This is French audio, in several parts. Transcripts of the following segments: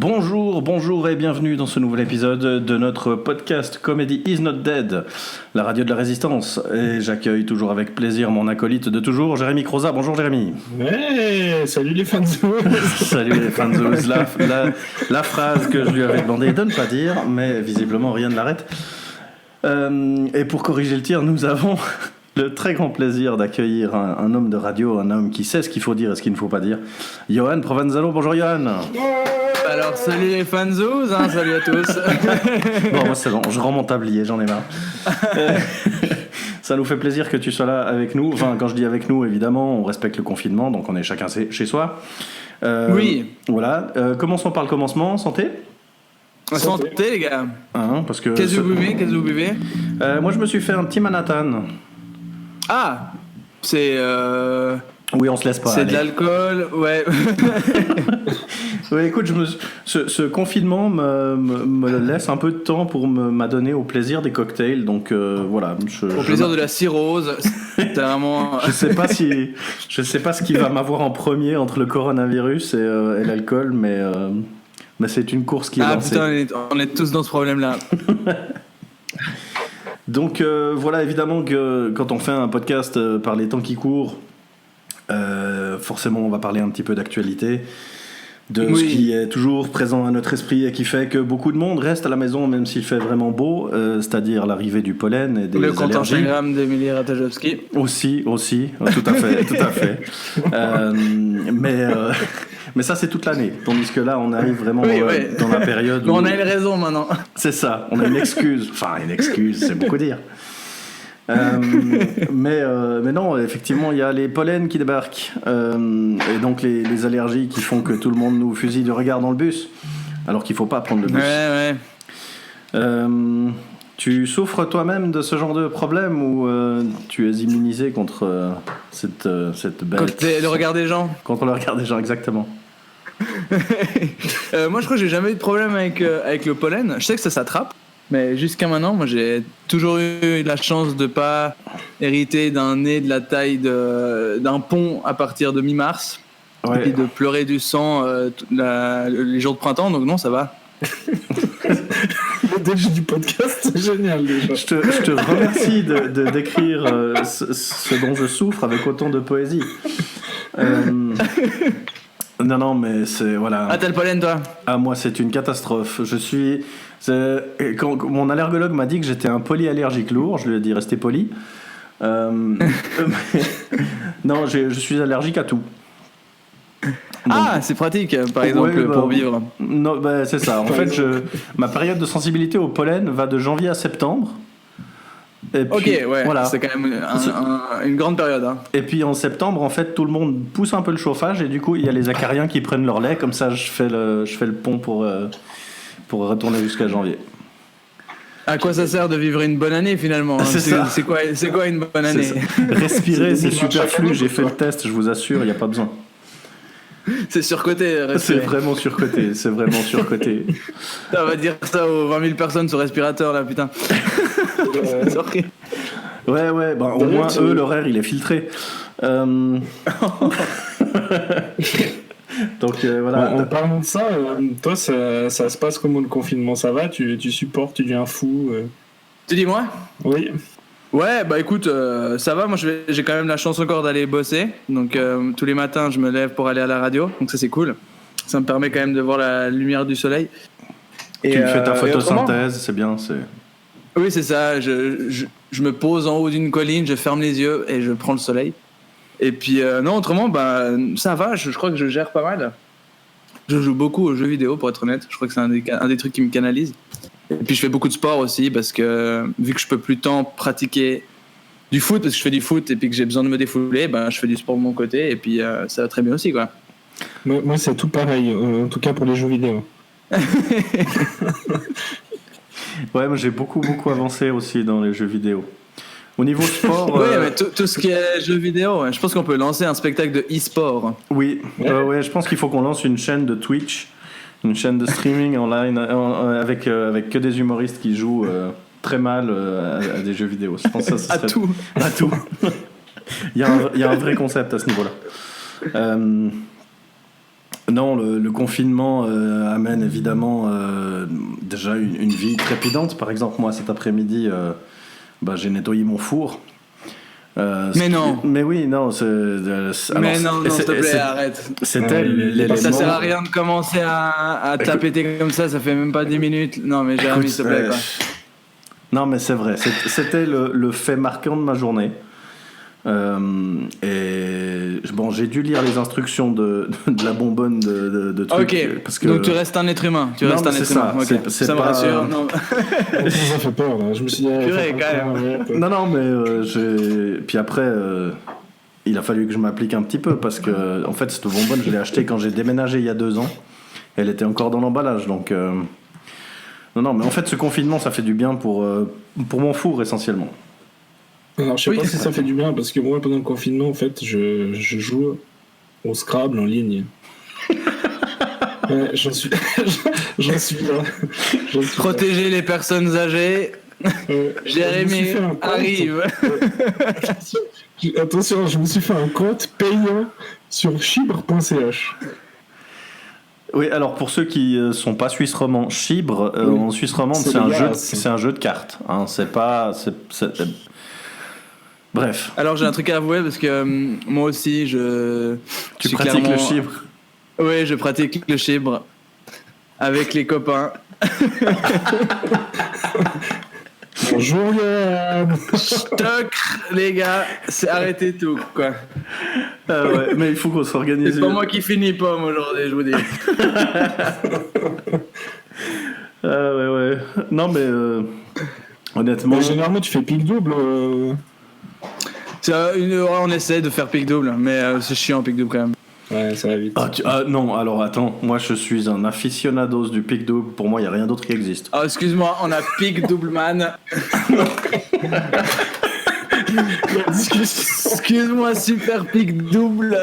Bonjour et bienvenue dans ce nouvel épisode de notre podcast Comedy is not dead, la radio de la résistance. Et j'accueille toujours avec plaisir mon acolyte de toujours, Jérémy Croza. Bonjour Jérémy. Ouais, salut les fanzous. Salut les fanzous. La phrase que je lui avais demandé de ne pas dire, mais visiblement rien ne l'arrête. Et pour corriger le tir, nous avons le très grand plaisir d'accueillir un homme de radio, un homme qui sait ce qu'il faut dire et ce qu'il ne faut pas dire. Johan Provenzalo. Bonjour Johan. Alors salut les fanzous, salut à tous. Bon, moi c'est bon, je rends mon tablier, j'en ai marre. Ça nous fait plaisir que tu sois là avec nous. Enfin, quand je dis avec nous, évidemment, on respecte le confinement, donc on est chacun chez soi. Oui. Voilà. Commençons par le commencement. Santé. Santé les gars. Parce que Qu'est-ce que vous buvez moi, je me suis fait un petit Manhattan. Ah, c'est... Oui, on se laisse pas. C'est aller. de l'alcool, ouais. Oui, écoute, ce confinement me laisse un peu de temps pour m'adonner au plaisir des cocktails, donc voilà. Au plaisir de la cirrhose, c'est vraiment... Je sais pas ce qui va m'avoir en premier entre le coronavirus et l'alcool, mais c'est une course qui est lancée. Putain, on est tous dans ce problème-là. Donc voilà, évidemment que quand on fait un podcast par les temps qui courent, forcément on va parler un petit peu d'actualité, de ce qui est toujours présent à notre esprit et qui fait que beaucoup de monde reste à la maison même s'il fait vraiment beau, c'est-à-dire l'arrivée du pollen et des le compte allergies. Instagram d'Emilie Ratajkowski. Aussi, tout à fait. Mais ça c'est toute l'année, tandis que là on arrive vraiment dans la période où... On a une raison maintenant. C'est ça, on a une excuse, c'est beaucoup dire. Mais non, effectivement, il y a les pollens qui débarquent et donc les allergies qui font que tout le monde nous fusille du regard dans le bus, alors qu'il faut pas prendre le bus. Ouais. Tu souffres toi-même de ce genre de problème ou tu es immunisé contre cette bête? Contre le regard des gens. Contre le regard des gens, exactement. Moi, je crois que j'ai jamais eu de problème avec le pollen. Je sais que ça s'attrape. Mais jusqu'à maintenant, moi j'ai toujours eu la chance de pas hériter d'un nez de la taille d'un pont à partir de mi-mars, et puis de pleurer du sang les jours de printemps, donc non, ça va. Le début du podcast, c'est génial déjà. Je te remercie de décrire ce dont je souffre avec autant de poésie. Non, mais c'est... Voilà. Ah, t'as le pollen, toi? Ah, moi, c'est une catastrophe. Quand mon allergologue m'a dit que j'étais un polyallergique lourd, je lui ai dit restez poli. Non, je suis allergique à tout. Donc, c'est pratique, par exemple, pour vivre. Non, c'est ça. En fait, ma période de sensibilité au pollen va de janvier à septembre. Et puis, voilà. C'est quand même une grande période. Et puis en septembre, en fait, tout le monde pousse un peu le chauffage et du coup, il y a les acariens qui prennent leur lait. Comme ça, je fais le pont pour retourner jusqu'à janvier. À quoi ça sert de vivre une bonne année finalement? C'est quoi une bonne année? Respirer, c'est superflu. J'ai fait le test, je vous assure, il n'y a pas besoin. C'est surcoté. C'est vraiment surcoté. On va dire ça aux 20 000 personnes sur respirateur là, putain. Sorry. Ouais, au moins eux, l'horaire il est filtré. Donc voilà. En parlant de ça, toi ça se passe comment le confinement? Ça va? Tu supportes? Tu deviens fou? Tu dis moi? Oui. Ouais, écoute, ça va, moi j'ai quand même la chance encore d'aller bosser, donc tous les matins je me lève pour aller à la radio, donc ça c'est cool, ça me permet quand même de voir la lumière du soleil. Tu fais ta photosynthèse, c'est bien, Oui, c'est ça, je me pose en haut d'une colline, je ferme les yeux et je prends le soleil. Et puis non, autrement, ça va, je crois que je gère pas mal. Je joue beaucoup aux jeux vidéo pour être honnête, je crois que c'est un des trucs qui me canalise. Et puis je fais beaucoup de sport aussi parce que vu que je peux plus tant pratiquer du foot parce que je fais du foot et puis que j'ai besoin de me défouler, je fais du sport de mon côté et puis ça va très bien aussi quoi. Moi c'est tout pareil, en tout cas pour les jeux vidéo. Ouais, moi j'ai beaucoup avancé aussi dans les jeux vidéo. Au niveau sport... Oui, mais tout ce qui est jeux vidéo, je pense qu'on peut lancer un spectacle de e-sport. Oui, je pense qu'il faut qu'on lance une chaîne de Twitch, une chaîne de streaming online avec que des humoristes qui jouent très mal à des jeux vidéo. Je pense que ça serait... À tout. Il y a un vrai concept à ce niveau-là. Non, le confinement amène évidemment déjà une vie trépidante. Par exemple, moi cet après-midi, j'ai nettoyé mon four. Mais oui, non. Mais non, s'il te plaît, arrête. C'était l'élément. Ça sert à rien de commencer à taper comme ça fait même pas 10 minutes. Non, mais Jérémy, s'il te plaît, quoi. Non, mais c'est vrai. C'était le fait marquant de ma journée. Et bon, j'ai dû lire les instructions de la bonbonne de trucs. Ok, parce que... donc tu restes un être humain. Okay. Ça me rassure. Non. Ça fait peur, là. Je me suis dit... Purée, quand même. Non, mais puis après, il a fallu que je m'applique un petit peu parce que, en fait, cette bonbonne, je l'ai achetée quand j'ai déménagé il y a 2 ans. Elle était encore dans l'emballage, donc... Non, mais en fait, ce confinement, ça fait du bien pour mon four, essentiellement. Alors, je sais pas si ça fait du bien, parce que moi, pendant le confinement, en fait, je joue au Scrabble en ligne. Ouais, j'en suis là. Protéger les personnes âgées. Jérémy arrive. Attention, je me suis fait un compte payant sur chibre.ch. Oui, alors pour ceux qui sont pas suisse romand, Chibre en Suisse romande, c'est un jeu de cartes. Hein, c'est pas. Bref. Alors j'ai un truc à avouer parce que moi aussi Tu pratiques le chibre. Oui, je pratique le chibre avec les copains. Bonjour Yann. Stock, les gars, c'est arrêtez tout quoi. Ah ouais, mais il faut qu'on s'organise. C'est pas moi qui finis pomme aujourd'hui, je vous dis. Ah ouais. Non mais honnêtement. Mais généralement tu fais pique double. On essaie de faire pique double, mais c'est chiant pique double quand même. Ouais, ça va vite. Non, alors attends, moi je suis un aficionados du pique double, pour moi il n'y a rien d'autre qui existe. Oh, excuse-moi, on a pique double man. Excuse-moi, super pique double.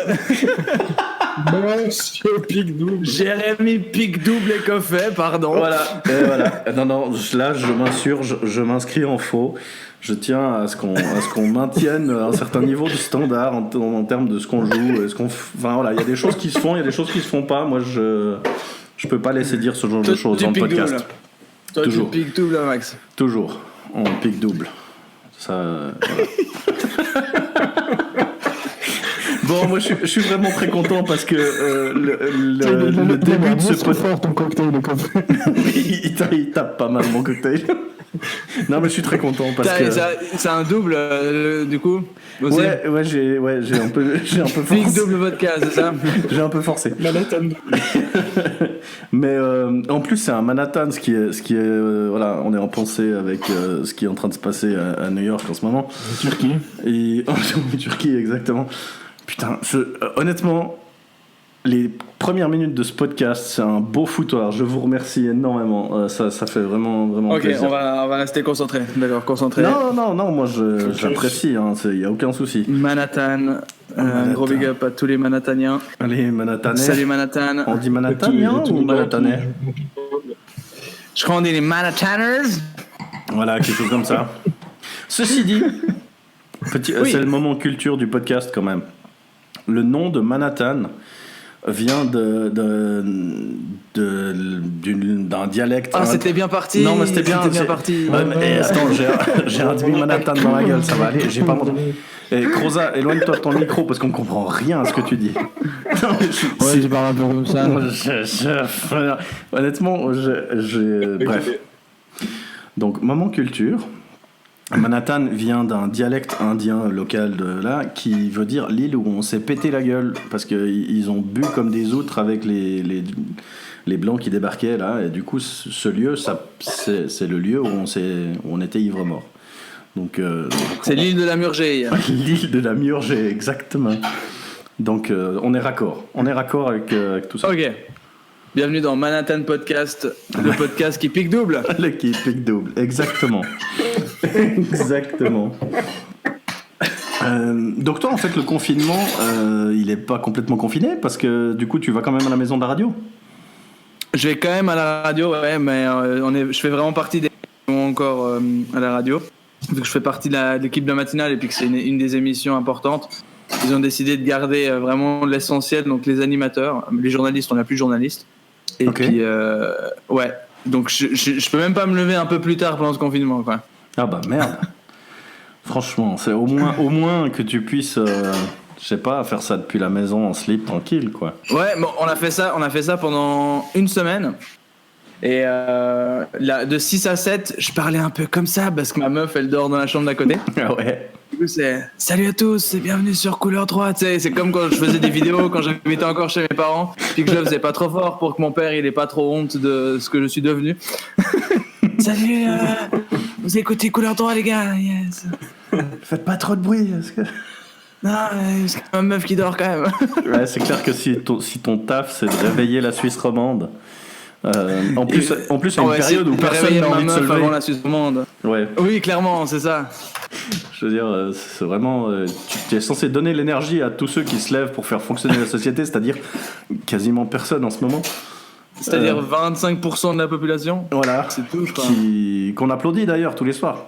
Monsieur pique double. Jérémy pique double et coffret, pardon. Voilà. Non, là je m'inscris en faux. Je tiens à ce qu'on maintienne un certain niveau de standard en termes de ce qu'on joue. Enfin voilà, il y a des choses qui se font, il y a des choses qui se font pas. Moi je peux pas laisser dire ce genre de choses dans le podcast. Double. Toi toujours. Tu piques double, Max. Toujours. On pique double. Ça. Voilà. Bon, moi je suis vraiment très content parce que le début de ce podcast. Ton cocktail de café. il tape pas mal mon cocktail. Non, mais je suis très content parce que. C'est un double du coup aussi. Ouais, j'ai un peu forcé. Pique double vodka, c'est ça. J'ai un peu forcé. Manhattan. Mais en plus c'est un Manhattan, ce qui est voilà, on est en pensée avec ce qui est en train de se passer à New York en ce moment. En Turquie. Et en Turquie exactement. Putain, honnêtement, les premières minutes de ce podcast, c'est un beau foutoir. Je vous remercie énormément. Ça fait vraiment plaisir. Ok, on va rester concentré. D'accord, concentré. Non, moi j'apprécie. Il y a aucun souci. Manhattan. Gros big up à tous les Manhattaniens. Les Manhattanais. Salut Manhattan. On dit Manhattanien ou Manhattanais? Je crois qu'on dit les Manhattanners. Voilà, quelque chose comme ça. Ceci dit, c'est le moment culture du podcast quand même. Le nom de Manhattan vient d'un dialecte. Ah, c'était bien parti. Non, mais c'était bien parti. Mais attends, j'ai un demi-Manhattan dans la gueule, ça va aller. J'ai pas mon. Et Croza, éloigne-toi de ton micro parce qu'on comprend rien à ce que tu dis. Ouais, je parle un peu comme ça. Honnêtement, bref. Donc, moment culture. Manhattan vient d'un dialecte indien local de là qui veut dire l'île où on s'est pété la gueule parce qu'ils ont bu comme des outres avec les blancs qui débarquaient là, et du coup ce lieu c'est le lieu où on était ivre-mort. Donc c'est l'île de la Murgée. L'île de la Murgée, exactement. Donc on est raccord avec tout ça. Ok. Bienvenue dans Manhattan Podcast, le podcast qui pique double. Le qui pique double, exactement. Exactement. Donc toi, en fait, le confinement, il est pas complètement confiné parce que du coup, tu vas quand même à la maison de la radio. Je vais quand même à la radio, ouais, mais je fais vraiment partie des encore à la radio. Vu que je fais partie de l'équipe de la matinale et puis que c'est une des émissions importantes. Ils ont décidé de garder vraiment l'essentiel, donc les animateurs. Les journalistes, on n'a plus de journalistes. Et puis, ouais. Donc, je peux même pas me lever un peu plus tard pendant ce confinement, quoi. Ah bah merde. Franchement, c'est au moins que tu puisses, je sais pas, faire ça depuis la maison en slip tranquille, quoi. Ouais, bon, on a fait ça pendant une semaine. Et de 6 à 7, je parlais un peu comme ça parce que ma meuf, elle dort dans la chambre d'à côté. Ah ouais. Du coup, c'est salut à tous et bienvenue sur Couleur 3. Tu sais, c'est comme quand je faisais des vidéos quand j'habitais encore chez mes parents, puis que je le faisais pas trop fort pour que mon père il ait pas trop honte de ce que je suis devenu. Salut, vous écoutez Couleur 3, les gars. Yes. Faites pas trop de bruit. Parce que... Non, c'est ma meuf qui dort quand même. Ouais, c'est clair que si ton taf c'est de réveiller la Suisse romande. En plus, à une période où personne n'a envie de se lever. Avant la Suisse romande. Ouais. Oui, clairement, c'est ça. Je veux dire, c'est vraiment. Tu es censé donner l'énergie à tous ceux qui se lèvent pour faire fonctionner la société, c'est-à-dire quasiment personne en ce moment. C'est-à-dire 25% de la population. Voilà. C'est tout, je crois. Qu'on applaudit d'ailleurs tous les soirs.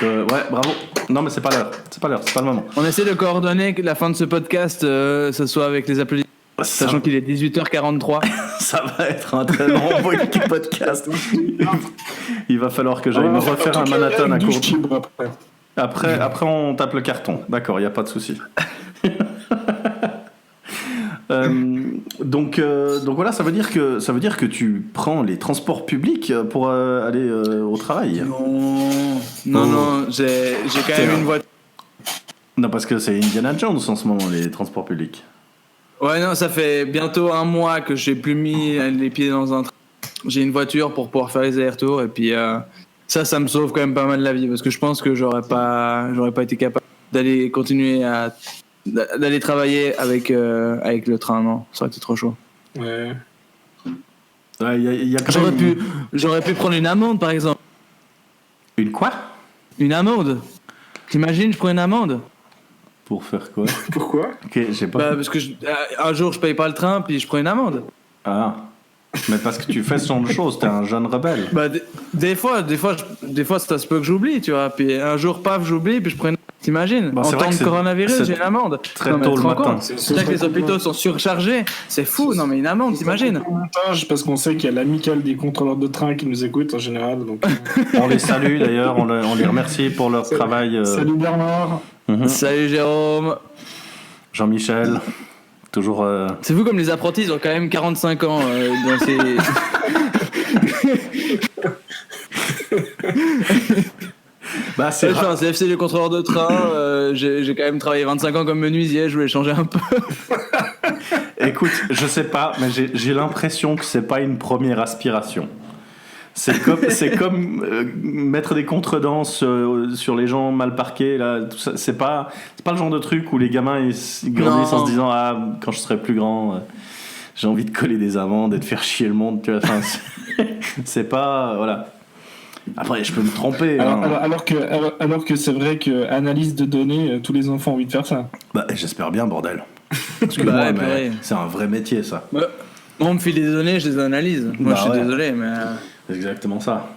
Ouais, bravo. Non, mais c'est pas l'heure, c'est pas le moment. On essaie de coordonner que la fin de ce podcast, ce soit avec les applaudissements. Sachant qu'il est 18h43. Ça va être un très long podcast. Il va falloir que j'aille me refaire un Manhattan à court. Après, on tape le carton. D'accord, il n'y a pas de souci. Donc voilà, ça veut dire que tu prends les transports publics pour aller au travail. Non, j'ai quand même une voiture. Non, parce que c'est Indiana Jones en ce moment, les transports publics. Ouais, non, ça fait bientôt un mois que j'ai plus mis les pieds dans un train. J'ai une voiture pour pouvoir faire les allers-retours et puis ça me sauve quand même pas mal la vie parce que je pense que j'aurais pas été capable d'aller continuer d'aller travailler avec le train, non, ça aurait été trop chaud. Ouais. Y a quand même... J'aurais pu prendre une amende par exemple. Une quoi? Une amende. T'imagines, je prends une amende. Pour faire quoi? Pourquoi? Ok, j'ai pas. Parce que un jour je paye pas le train puis je prends une amende. Ah. Mais parce que tu fais ce genre de choses, t'es un jeune rebelle. Bah des fois ça se peut que j'oublie, tu vois. Puis un jour paf j'oublie puis je prends une... T'imagines? Bah, en temps de coronavirus, j'ai une amende. Très tôt le matin. C'est là que les hôpitaux sont surchargés. C'est fou, non mais une amende, t'imagines? Parce qu'on sait qu'il y a l'amicale des contrôleurs de train qui nous écoutent en général. Donc... On les salue d'ailleurs, on les remercie pour leur travail. Salut Bernard. Salut Jérôme. Jean-Michel. Toujours. C'est fou comme les apprentis ils ont quand même 45 ans dans ces. Bah, c'est je fais un CFC de contrôleur de train. J'ai quand même travaillé 25 ans comme menuisier. Je voulais changer un peu. Écoute, je sais pas, mais j'ai l'impression que c'est pas une première aspiration. C'est comme mettre des contredanses sur les gens mal parqués là, tout ça, c'est pas le genre de truc où les gamins ils grandissent en se disant quand je serai plus grand j'ai envie de coller des amendes et de faire chier le monde, tu vois. Enfin, c'est pas voilà. Après je peux me tromper. Alors que c'est vrai que analyse de données, tous les enfants ont envie de faire ça. Bah j'espère bien, bordel. Excuse-moi, mais c'est un vrai métier ça. On me file des données, je les analyse. Moi je suis désolé mais. C'est exactement ça.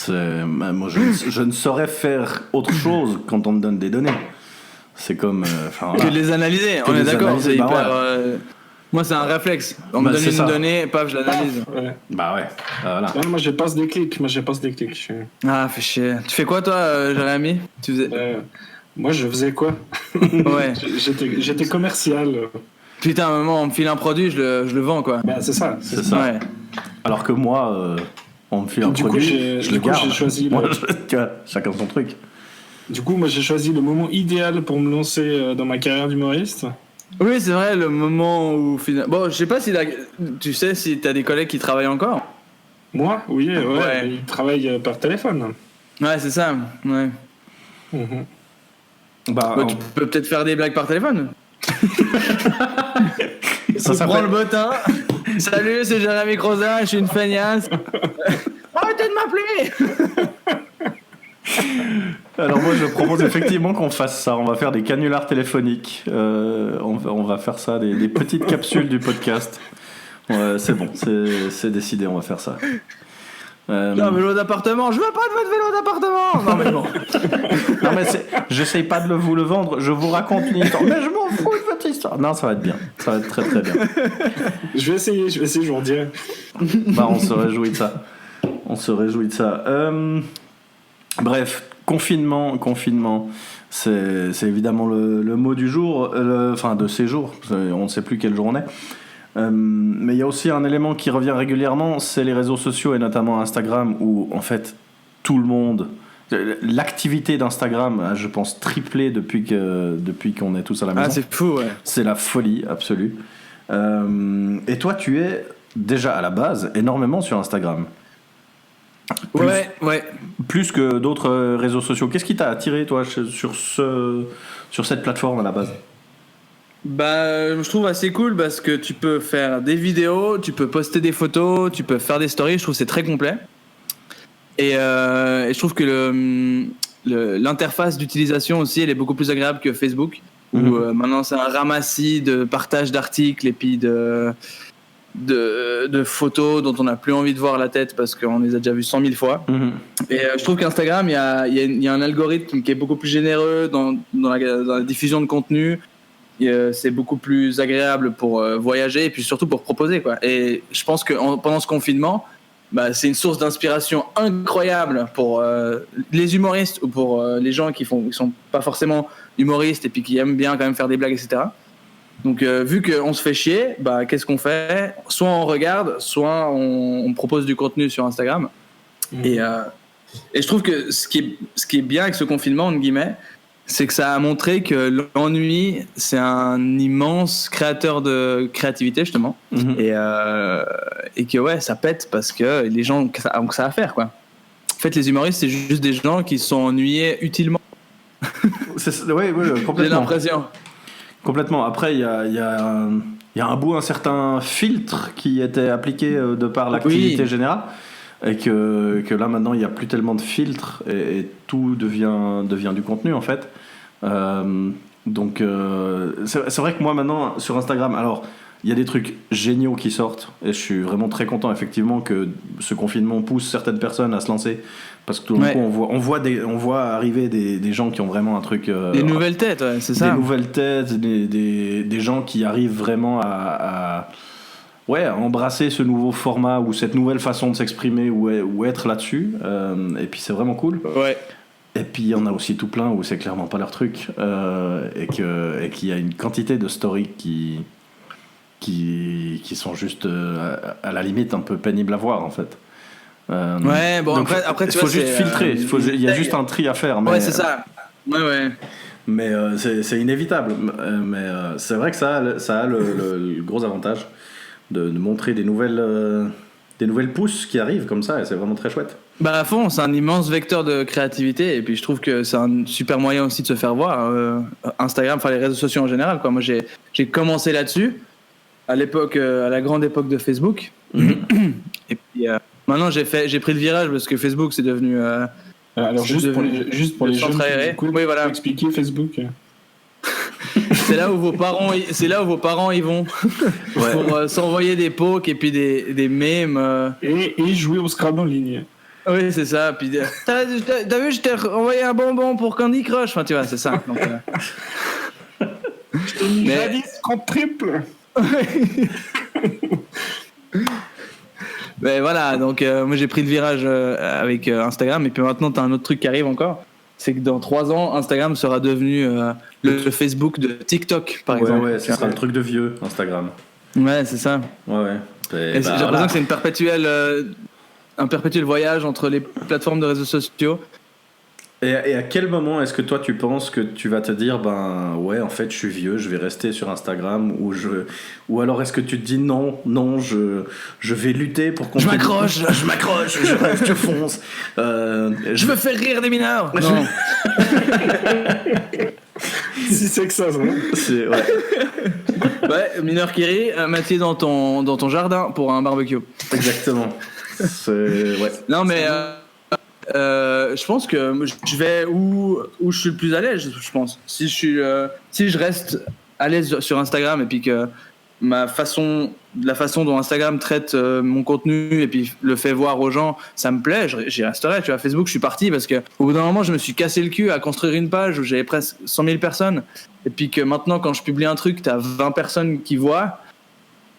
Moi, je ne saurais faire autre chose quand on me donne des données. C'est comme... que les analyser, on est d'accord. C'est hyper... Moi, c'est un réflexe. On me donne une donnée, paf, je l'analyse. Ouais. Bah ouais. Voilà. Ouais, moi, j'ai pas ce déclic. Ah, fais chier. Tu fais quoi, toi, Jérémy? Tu faisais... Moi, je faisais quoi? Ouais. J'étais commercial. Putain, à un moment, on me file un produit, je le vends, quoi. Bah, c'est ça. Ouais. Alors que moi... on me file un produit, je le garde. J'ai choisi tu vois, chacun son truc. Du coup, moi, j'ai choisi le moment idéal pour me lancer dans ma carrière d'humoriste. Oui, c'est vrai, le moment où... Bon, je sais pas si... Tu sais si t'as des collègues qui travaillent encore? Moi? Oui, ouais. Ils travaillent par téléphone. Ouais, c'est ça, ouais. Bah, tu peux peut-être faire des blagues par téléphone. Ça prend le bottin. Salut, c'est Jérémy Crozat, je suis une feignasse. Arrêtez de m'appeler. Alors moi je propose effectivement qu'on fasse ça. On va faire des canulars téléphoniques. On va faire ça, des petites capsules du podcast. C'est bon, c'est décidé, on va faire ça. J'ai un vélo d'appartement, je veux pas de votre vélo d'appartement. Non mais bon. Non mais j'essaye pas de vous le vendre, je vous raconte une histoire. Mais je m'en fous de votre histoire. Non, ça va être bien, ça va être très très bien. Je vais essayer, je vous redirai. Bah, on se réjouit de ça. Bref, confinement, c'est évidemment le mot du jour, enfin de ces jours, on ne sait plus quel jour on est. Mais il y a aussi un élément qui revient régulièrement, c'est les réseaux sociaux et notamment Instagram, où en fait tout le monde, l'activité d'Instagram a, je pense, triplé depuis qu'on est tous à la maison. Ah, c'est fou, ouais. C'est la folie absolue. Et toi, tu es déjà à la base énormément sur Instagram. Ouais. Plus que d'autres réseaux sociaux. Qu'est-ce qui t'a attiré, toi, sur cette plateforme à la base ? Bah, je trouve assez cool parce que tu peux faire des vidéos, tu peux poster des photos, tu peux faire des stories. Je trouve que c'est très complet. Et je trouve que l'interface d'utilisation aussi, elle est beaucoup plus agréable que Facebook. Où maintenant c'est un ramassis de partage d'articles et puis de photos dont on n'a plus envie de voir la tête parce qu'on les a déjà vues 100 000 fois. Et je trouve qu'Instagram, il y a un algorithme qui est beaucoup plus généreux dans la diffusion de contenu. C'est beaucoup plus agréable pour voyager et puis surtout pour proposer, quoi. Et je pense que pendant ce confinement, bah, c'est une source d'inspiration incroyable pour les humoristes ou pour les gens qui sont pas forcément humoristes et puis qui aiment bien quand même faire des blagues, etc. Donc vu qu'on se fait chier, bah, qu'est-ce qu'on fait ? Soit on regarde, soit on propose du contenu sur Instagram. Et je trouve que ce qui est bien avec ce confinement, entre guillemets, c'est que ça a montré que l'ennui, c'est un immense créateur de créativité, justement. Et que ouais, ça pète parce que les gens ont que ça à faire, quoi. En fait, les humoristes, c'est juste des gens qui sont ennuyés utilement. Oui, complètement. J'ai l'impression. Complètement. Après, il y a un certain filtre qui était appliqué de par l'activité générale. Et que là maintenant il n'y a plus tellement de filtres et tout devient du contenu en fait. Donc c'est vrai que moi maintenant sur Instagram, alors il y a des trucs géniaux qui sortent et je suis vraiment très content effectivement que ce confinement pousse certaines personnes à se lancer parce que tout d'un coup on voit arriver des gens qui ont vraiment un truc des nouvelles têtes, ouais, c'est ça. Des nouvelles têtes, des gens qui arrivent vraiment à embrasser ce nouveau format ou cette nouvelle façon de s'exprimer ou être là-dessus. Et puis c'est vraiment cool. Ouais. Et puis il y en a aussi tout plein où c'est clairement pas leur truc. Et qu'il y a une quantité de stories qui sont juste à la limite un peu pénibles à voir en fait. Ouais, bon, donc, après tu vois, il faut juste filtrer. Il y a juste un tri à faire. Mais, ouais, c'est ça. Ouais. Mais c'est inévitable. Mais c'est vrai que ça a le gros avantage de montrer des nouvelles pousses qui arrivent comme ça et c'est vraiment très chouette. Bah à fond, c'est un immense vecteur de créativité et puis je trouve que c'est un super moyen aussi de se faire voir. Instagram, enfin les réseaux sociaux en général, quoi. Moi j'ai commencé là-dessus à l'époque, à la grande époque de Facebook. Et puis maintenant j'ai pris le virage parce que Facebook c'est devenu. Alors juste pour les jeunes, oui, voilà. Expliquer Facebook. C'est là où vos parents y vont pour s'envoyer des pokes et puis des mèmes et jouer au Scrabble en ligne. Oui, c'est ça. Puis t'as vu, je t'ai envoyé un bonbon pour Candy Crush. Enfin, tu vois, c'est ça. Donc, je t'ai mis jadis contre triple. Mais voilà, donc moi j'ai pris le virage avec Instagram et puis maintenant t'as un autre truc qui arrive encore. C'est que dans 3 ans, Instagram sera devenu le Facebook de TikTok, par exemple. Ouais, ce sera le truc de vieux, Instagram. Ouais, c'est ça. Ouais. Et j'ai l'impression que c'est un perpétuel voyage entre les plateformes de réseaux sociaux. Et à quel moment est-ce que toi tu penses que tu vas te dire en fait je suis vieux, je vais rester sur Instagram ou alors est-ce que tu te dis non je vais lutter pour qu'on je m'accroche, je fonce je veux faire rire des mineurs. Non. Si c'est que ça, c'est ouais, mineur qui rit, Mathieu dans ton jardin pour un barbecue. Exactement. Non mais je pense que je vais où je suis le plus à l'aise, je pense. Si je reste à l'aise sur Instagram et puis que la façon dont Instagram traite mon contenu et puis le fait voir aux gens, ça me plaît, j'y resterai. Tu vois, Facebook, je suis parti parce que au bout d'un moment, je me suis cassé le cul à construire une page où j'avais presque 100 000 personnes et puis que maintenant, quand je publie un truc, t'as 20 personnes qui voient.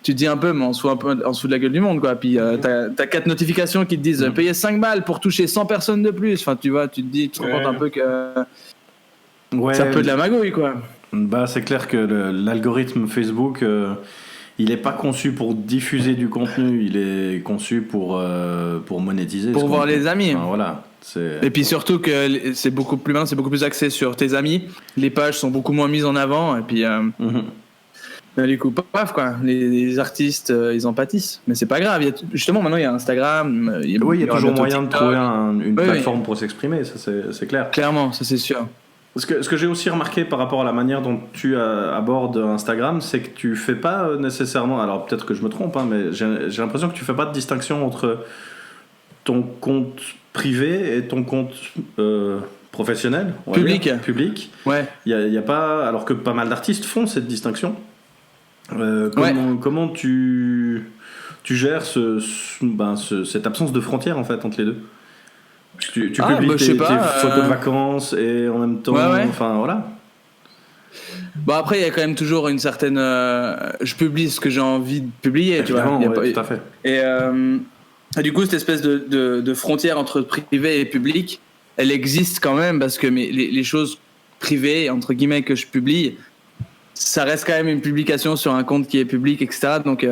Tu te dis un peu, mais en dessous de la gueule du monde, quoi. Puis t'as 4 notifications qui te disent payer 5 balles pour toucher 100 personnes de plus. Enfin, tu vois, tu te rends compte un peu que c'est un peu de la magouille, quoi. Bah, c'est clair que l'algorithme Facebook, il n'est pas conçu pour diffuser du contenu, il est conçu pour monétiser. Pour voir les amis. Enfin, voilà. Et puis surtout que c'est beaucoup plus axé sur tes amis. Les pages sont beaucoup moins mises en avant. Et puis. Du coup, paf, quoi. Les artistes, ils en pâtissent. Mais c'est pas grave. Justement, maintenant, il y a Instagram. Il y a toujours moyen de trouver une plateforme pour s'exprimer, ça c'est clair. Clairement, ça c'est sûr. Ce que j'ai aussi remarqué par rapport à la manière dont tu abordes Instagram, c'est que tu fais pas nécessairement. Alors peut-être que je me trompe, hein, mais j'ai l'impression que tu fais pas de distinction entre ton compte privé et ton compte professionnel, public. Ouais. Il y a pas. Alors que pas mal d'artistes font cette distinction. Comment tu gères cette absence de frontière en fait entre les deux? Tu publies tes photos de vacances et en même temps, enfin voilà. Bon, après il y a quand même toujours une certaine. Je publie ce que j'ai envie de publier, tu vois. Tout à fait. Et du coup cette espèce de frontière entre privé et public, elle existe quand même parce que les choses privées entre guillemets que je publie, ça reste quand même une publication sur un compte qui est public, etc. Donc,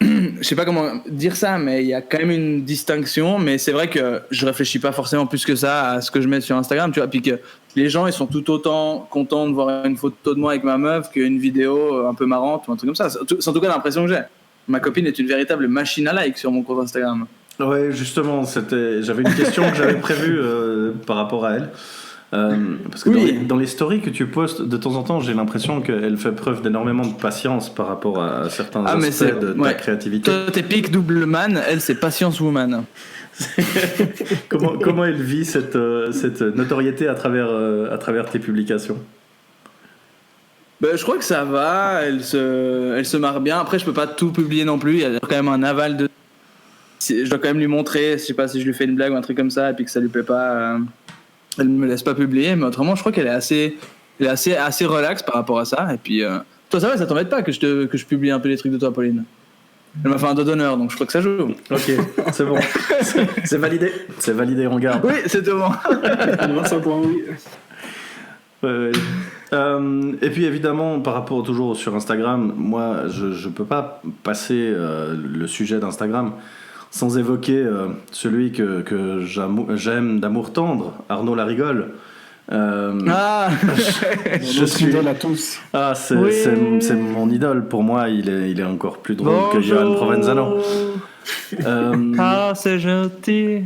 je sais pas comment dire ça, mais il y a quand même une distinction. Mais c'est vrai que je réfléchis pas forcément plus que ça à ce que je mets sur Instagram, tu vois. Puis que les gens, ils sont tout autant contents de voir une photo de moi avec ma meuf qu'une vidéo un peu marrante ou un truc comme ça. C'est en tout cas l'impression que j'ai. Ma copine est une véritable machine à like sur mon compte Instagram. Ouais, justement, j'avais une question que j'avais prévue par rapport à elle. Parce que dans les stories que tu postes de temps en temps, j'ai l'impression qu'elle fait preuve d'énormément de patience par rapport à certains aspects de ta créativité. Toi t'es pic double man, elle c'est patience woman. comment elle vit cette notoriété à travers tes publications? Je crois que ça va, elle se marre bien. Après je peux pas tout publier non plus, il y a quand même un aval de... Je dois quand même lui montrer, je sais pas si je lui fais une blague ou un truc comme ça et puis que ça lui plaît pas... Elle me laisse pas publier, mais autrement, je crois qu'elle est assez relax par rapport à ça. Et puis, toi, ça va, ça t'embête pas que je publie un peu les trucs de toi, Pauline? Elle m'a fait un dos d'honneur, donc je crois que ça joue. Ok, c'est bon. C'est validé. C'est validé, on garde. Oui, c'est tout bon. Et puis évidemment, par rapport toujours sur Instagram, moi, je peux pas passer le sujet d'Instagram sans évoquer celui que j'aime d'amour tendre, Arnaud Larigole. Je suis idole à tous. C'est mon idole. Pour moi, il est encore plus drôle que Johan Provenzano. C'est gentil.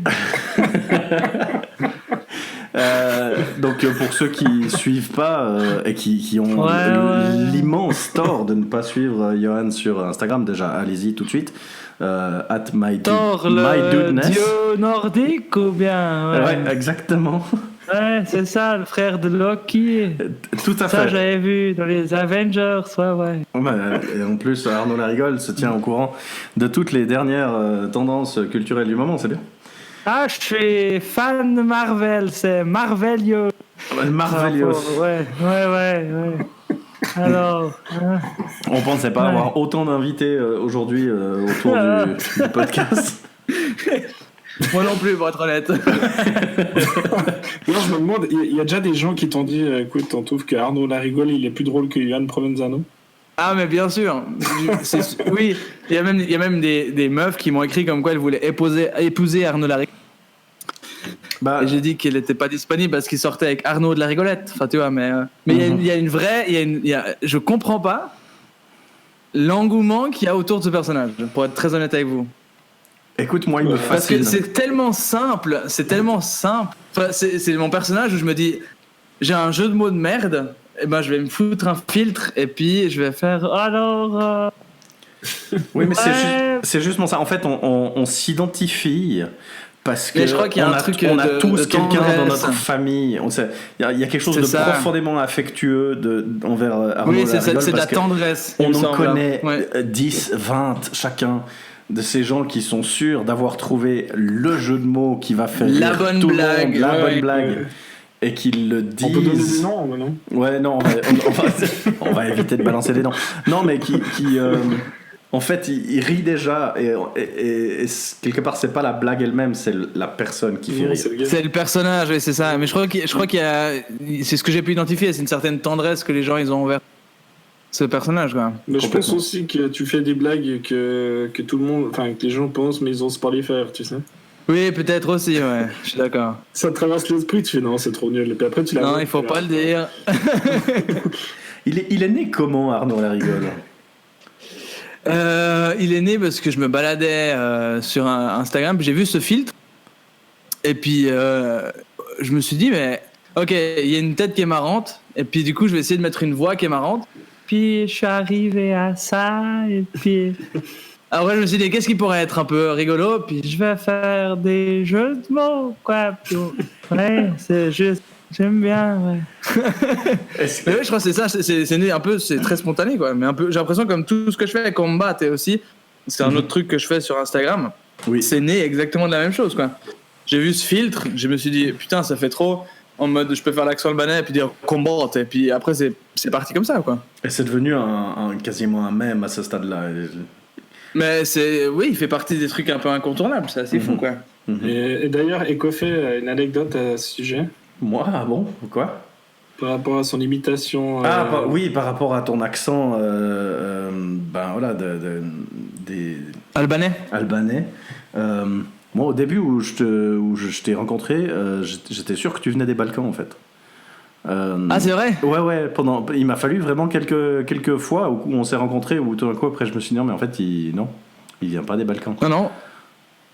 Donc pour ceux qui suivent pas et qui ont l'immense tort de ne pas suivre Johan sur Instagram, déjà allez-y tout de suite. Thor, le dieu nordique ou bien ouais, exactement. Ouais, c'est ça, le frère de Loki. Tout à fait. Ça, j'avais vu dans les Avengers, ouais. Et en plus, Arnaud Larigole se tient au courant de toutes les dernières tendances culturelles du moment, c'est bien. Ah, je suis fan de Marvel, c'est Marvelios. Marvelios. Ouais. Alors, on pensait pas avoir autant d'invités aujourd'hui autour du podcast. Moi non plus, pour être honnête. Non, je me demande, il y a déjà des gens qui t'ont dit, écoute, on trouve que Arnaud Larigole, il est plus drôle que Johan Provenzano. Ah, mais bien sûr. Oui, il y a même des meufs qui m'ont écrit comme quoi elles voulaient épouser Arnaud Larigole. Et j'ai dit qu'il n'était pas disponible parce qu'il sortait avec Arnaud de la Rigolette. Enfin, tu vois, mais il y a une vraie. Je comprends pas l'engouement qu'il y a autour de ce personnage, pour être très honnête avec vous. Écoute, moi, il me fascine. Parce que c'est tellement simple. Enfin, c'est mon personnage où je me dis, j'ai un jeu de mots de merde, et ben je vais me foutre un filtre et puis je vais faire alors. Oui, mais c'est justement ça. En fait, on s'identifie Parce que Mais je crois qu'il y a un truc on a de tous quelqu'un dans tendresse. notre famille. Il y a quelque chose C'est de ça. profondément affectueux envers Arnaud Oui, c'est Larigol, de la parce que tendresse. il on me en semble. connaît Ouais. 10, 20 chacun de ces gens qui sont sûrs d'avoir trouvé le jeu de mots qui va faire La rire bonne tout le blague, monde, la ouais, bonne ouais. blague, Ouais. et qu'ils le disent. On peut donner des noms, non? Ouais, non, on va éviter de balancer des noms. Non, mais en fait, il rit déjà, et quelque part, c'est pas la blague elle-même, c'est la personne qui fait Non, rire. c'est le gars. C'est le personnage, oui, c'est ça. Mais je crois qu'il y a. C'est ce que j'ai pu identifier, c'est une certaine tendresse que les gens ils ont envers ce personnage, quoi. Mais je pense Complètement. aussi que tu fais des blagues que tout le monde, enfin que les gens pensent, mais ils osent pas les faire, tu sais. Oui, peut-être aussi, ouais. Je suis d'accord. Ça te traverse l'esprit, tu fais non, c'est trop nul. Et puis après, tu Non, il faut pas le dire. Il est né comment, Arnaud Larigol? Il est né parce que je me baladais sur Instagram, puis j'ai vu ce filtre, et puis je me suis dit, mais ok, il y a une tête qui est marrante, et puis du coup, je vais essayer de mettre une voix qui est marrante. Puis je suis arrivé à ça, et puis. Après, je me suis dit, qu'est-ce qui pourrait être un peu rigolo? Puis je vais faire des jeux de mots, quoi. Puis, ouais, c'est juste. J'aime bien, ouais. Mais oui, je crois que c'est ça, c'est né un peu, c'est très spontané, quoi. Mais un peu, j'ai l'impression comme tout ce que je fais avec Combat et aussi, c'est un autre truc que je fais sur Instagram. Oui. C'est né exactement de la même chose, quoi. J'ai vu ce filtre, je me suis dit, putain, ça fait trop. En mode, je peux faire l'accent albanais et puis dire Combat. Et puis après, c'est parti comme ça, quoi. Et c'est devenu quasiment un mème à ce stade-là. Mais oui, il fait partie des trucs un peu incontournables, c'est assez fou, quoi. Et d'ailleurs, Ecofé a une anecdote à ce sujet Moi, ah bon? Quoi? par rapport à son imitation. Oui, par rapport à ton accent, ben voilà, des Albanais. Albanais. Moi, au début où je t'ai rencontré, j'étais sûr que tu venais des Balkans, en fait. Ah, c'est vrai? Ouais, il m'a fallu vraiment quelques fois où on s'est rencontrés, où tout d'un coup, après, je me suis dit, non, mais en fait, il vient pas des Balkans.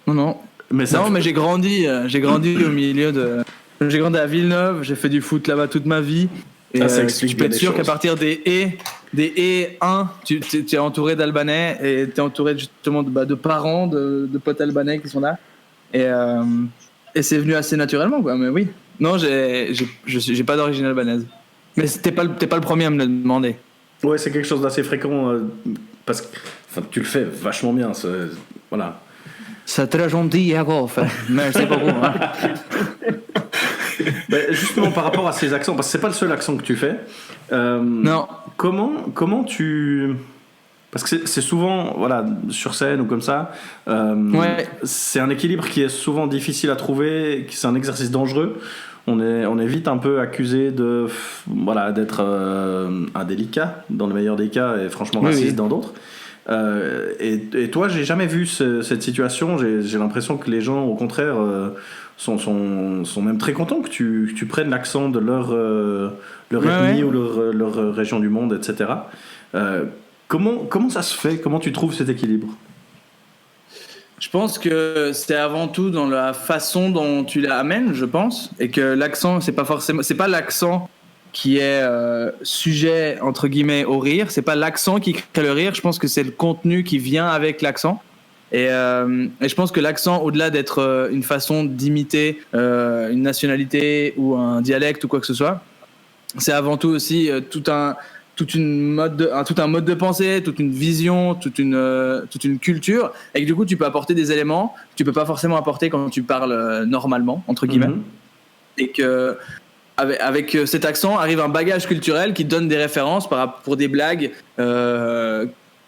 Non. Mais Mais j'ai grandi au milieu de. J'ai grandi à Villeneuve, j'ai fait du foot là-bas toute ma vie. Et ça explique tu peux bien être les sûr qu'à choses. partir des haies 1, tu es entouré d'Albanais et tu es entouré justement de parents, de potes albanais qui sont là. Et c'est venu assez naturellement, quoi. Mais oui. Non, j'ai pas d'origine albanaise. Mais t'es pas le premier à me le demander. Ouais, c'est quelque chose d'assez fréquent, parce que tu le fais vachement bien. Voilà. C'est très gentil, Jacob. Merci beaucoup. Hein. Justement, par rapport à ces accents, parce que c'est pas le seul accent que tu fais. Non. Comment tu... Parce que c'est souvent, voilà, sur scène ou comme ça, Ouais. c'est un équilibre qui est souvent difficile à trouver, c'est un exercice dangereux. On est vite un peu accusé d'être indélicat dans le meilleur des cas et franchement raciste dans d'autres. Et toi, j'ai jamais vu cette situation. J'ai l'impression que les gens, au contraire, sont même très contents que tu prennes l'accent de leur ethnie ou leur région du monde, etc. Comment ça se fait? Comment tu trouves cet équilibre? Je pense que c'est avant tout dans la façon dont tu l'amènes, je pense, et que l'accent, c'est pas l'accent qui est sujet entre guillemets au rire, c'est pas l'accent qui crée le rire. Je pense que c'est le contenu qui vient avec l'accent. Et je pense que l'accent, au-delà d'être une façon d'imiter une nationalité ou un dialecte ou quoi que ce soit, c'est avant tout aussi tout un mode de pensée, toute une vision, toute une culture, et que du coup tu peux apporter des éléments que tu peux pas forcément apporter quand tu parles normalement entre guillemets, et que avec cet accent arrive un bagage culturel qui donne des références pour des blagues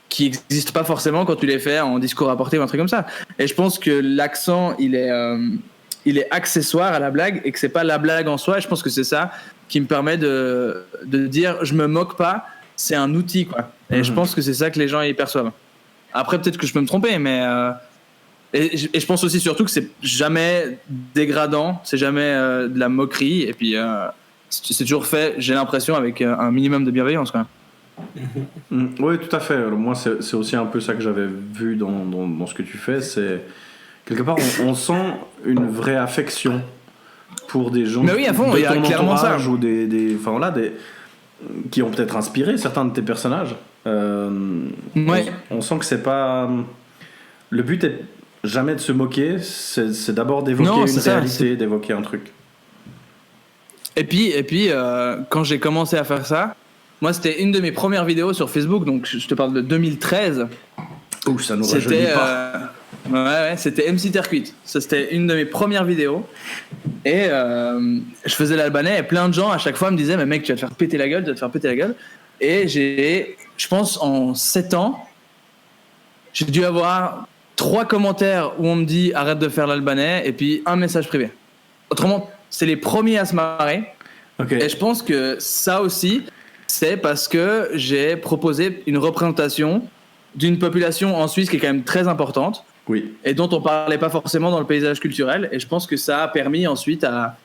qui n'existent pas forcément quand tu les fais en discours apporté ou un truc comme ça. Et je pense que l'accent il est accessoire à la blague et que c'est pas la blague en soi. Et je pense que c'est ça qui me permet de dire je me moque pas, c'est un outil, quoi. Et je pense que c'est ça que les gens y perçoivent. Après peut-être que je peux me tromper, mais et je pense aussi surtout que c'est jamais dégradant, c'est jamais de la moquerie, et puis c'est toujours fait, j'ai l'impression, avec un minimum de bienveillance, quoi. Oui, tout à fait. Alors, moi, c'est aussi un peu ça que j'avais vu dans ce que tu fais. C'est quelque part, on sent une vraie affection pour des gens mais oui, à fond, de il y a ton clairement entourage ça. ou qui ont peut-être inspiré certains de tes personnages. Ouais. On sent que c'est pas... Le but est... jamais de se moquer, c'est d'abord d'évoquer Non, une c'est ça, réalité, d'évoquer un truc. Et puis quand j'ai commencé à faire ça, moi c'était une de mes premières vidéos sur Facebook, donc je te parle de 2013. Ouh, ça nous rajeunit pas. Ouais, c'était MC Tercuit. Ça, c'était une de mes premières vidéos. Et je faisais l'albanais et plein de gens à chaque fois me disaient mais mec, tu vas te faire péter la gueule. Et je pense en 7 ans, j'ai dû avoir 3 commentaires où on me dit arrête de faire l'albanais et puis un message privé. Autrement, c'est les premiers à se marrer. Okay. Et je pense que ça aussi, c'est parce que j'ai proposé une représentation d'une population en Suisse qui est quand même très importante. Oui. Et dont on parlait pas forcément dans le paysage culturel. Et je pense que ça a permis ensuite à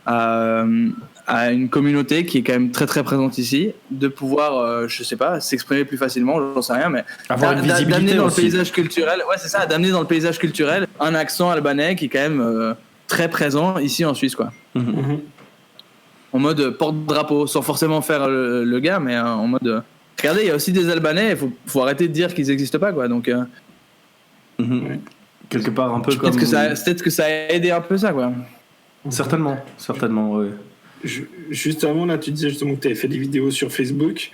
une communauté qui est quand même très très présente ici de pouvoir, je sais pas, s'exprimer plus facilement, j'en sais rien, mais avoir une visibilité d'amener dans aussi. le paysage culturel. Ouais, c'est ça, d'amener dans le paysage culturel un accent albanais qui est quand même très présent ici en Suisse, quoi. Mm-hmm. En mode porte-drapeau, sans forcément faire le gars, mais en mode. Regardez, il y a aussi des Albanais. Il faut arrêter de dire qu'ils n'existent pas, quoi. Donc. Ouais. Quelque part un peu peut-être comme... peut-être que ça a aidé un peu ça, quoi. Certainement, oui. Juste avant, là, tu disais justement que tu avais fait des vidéos sur Facebook.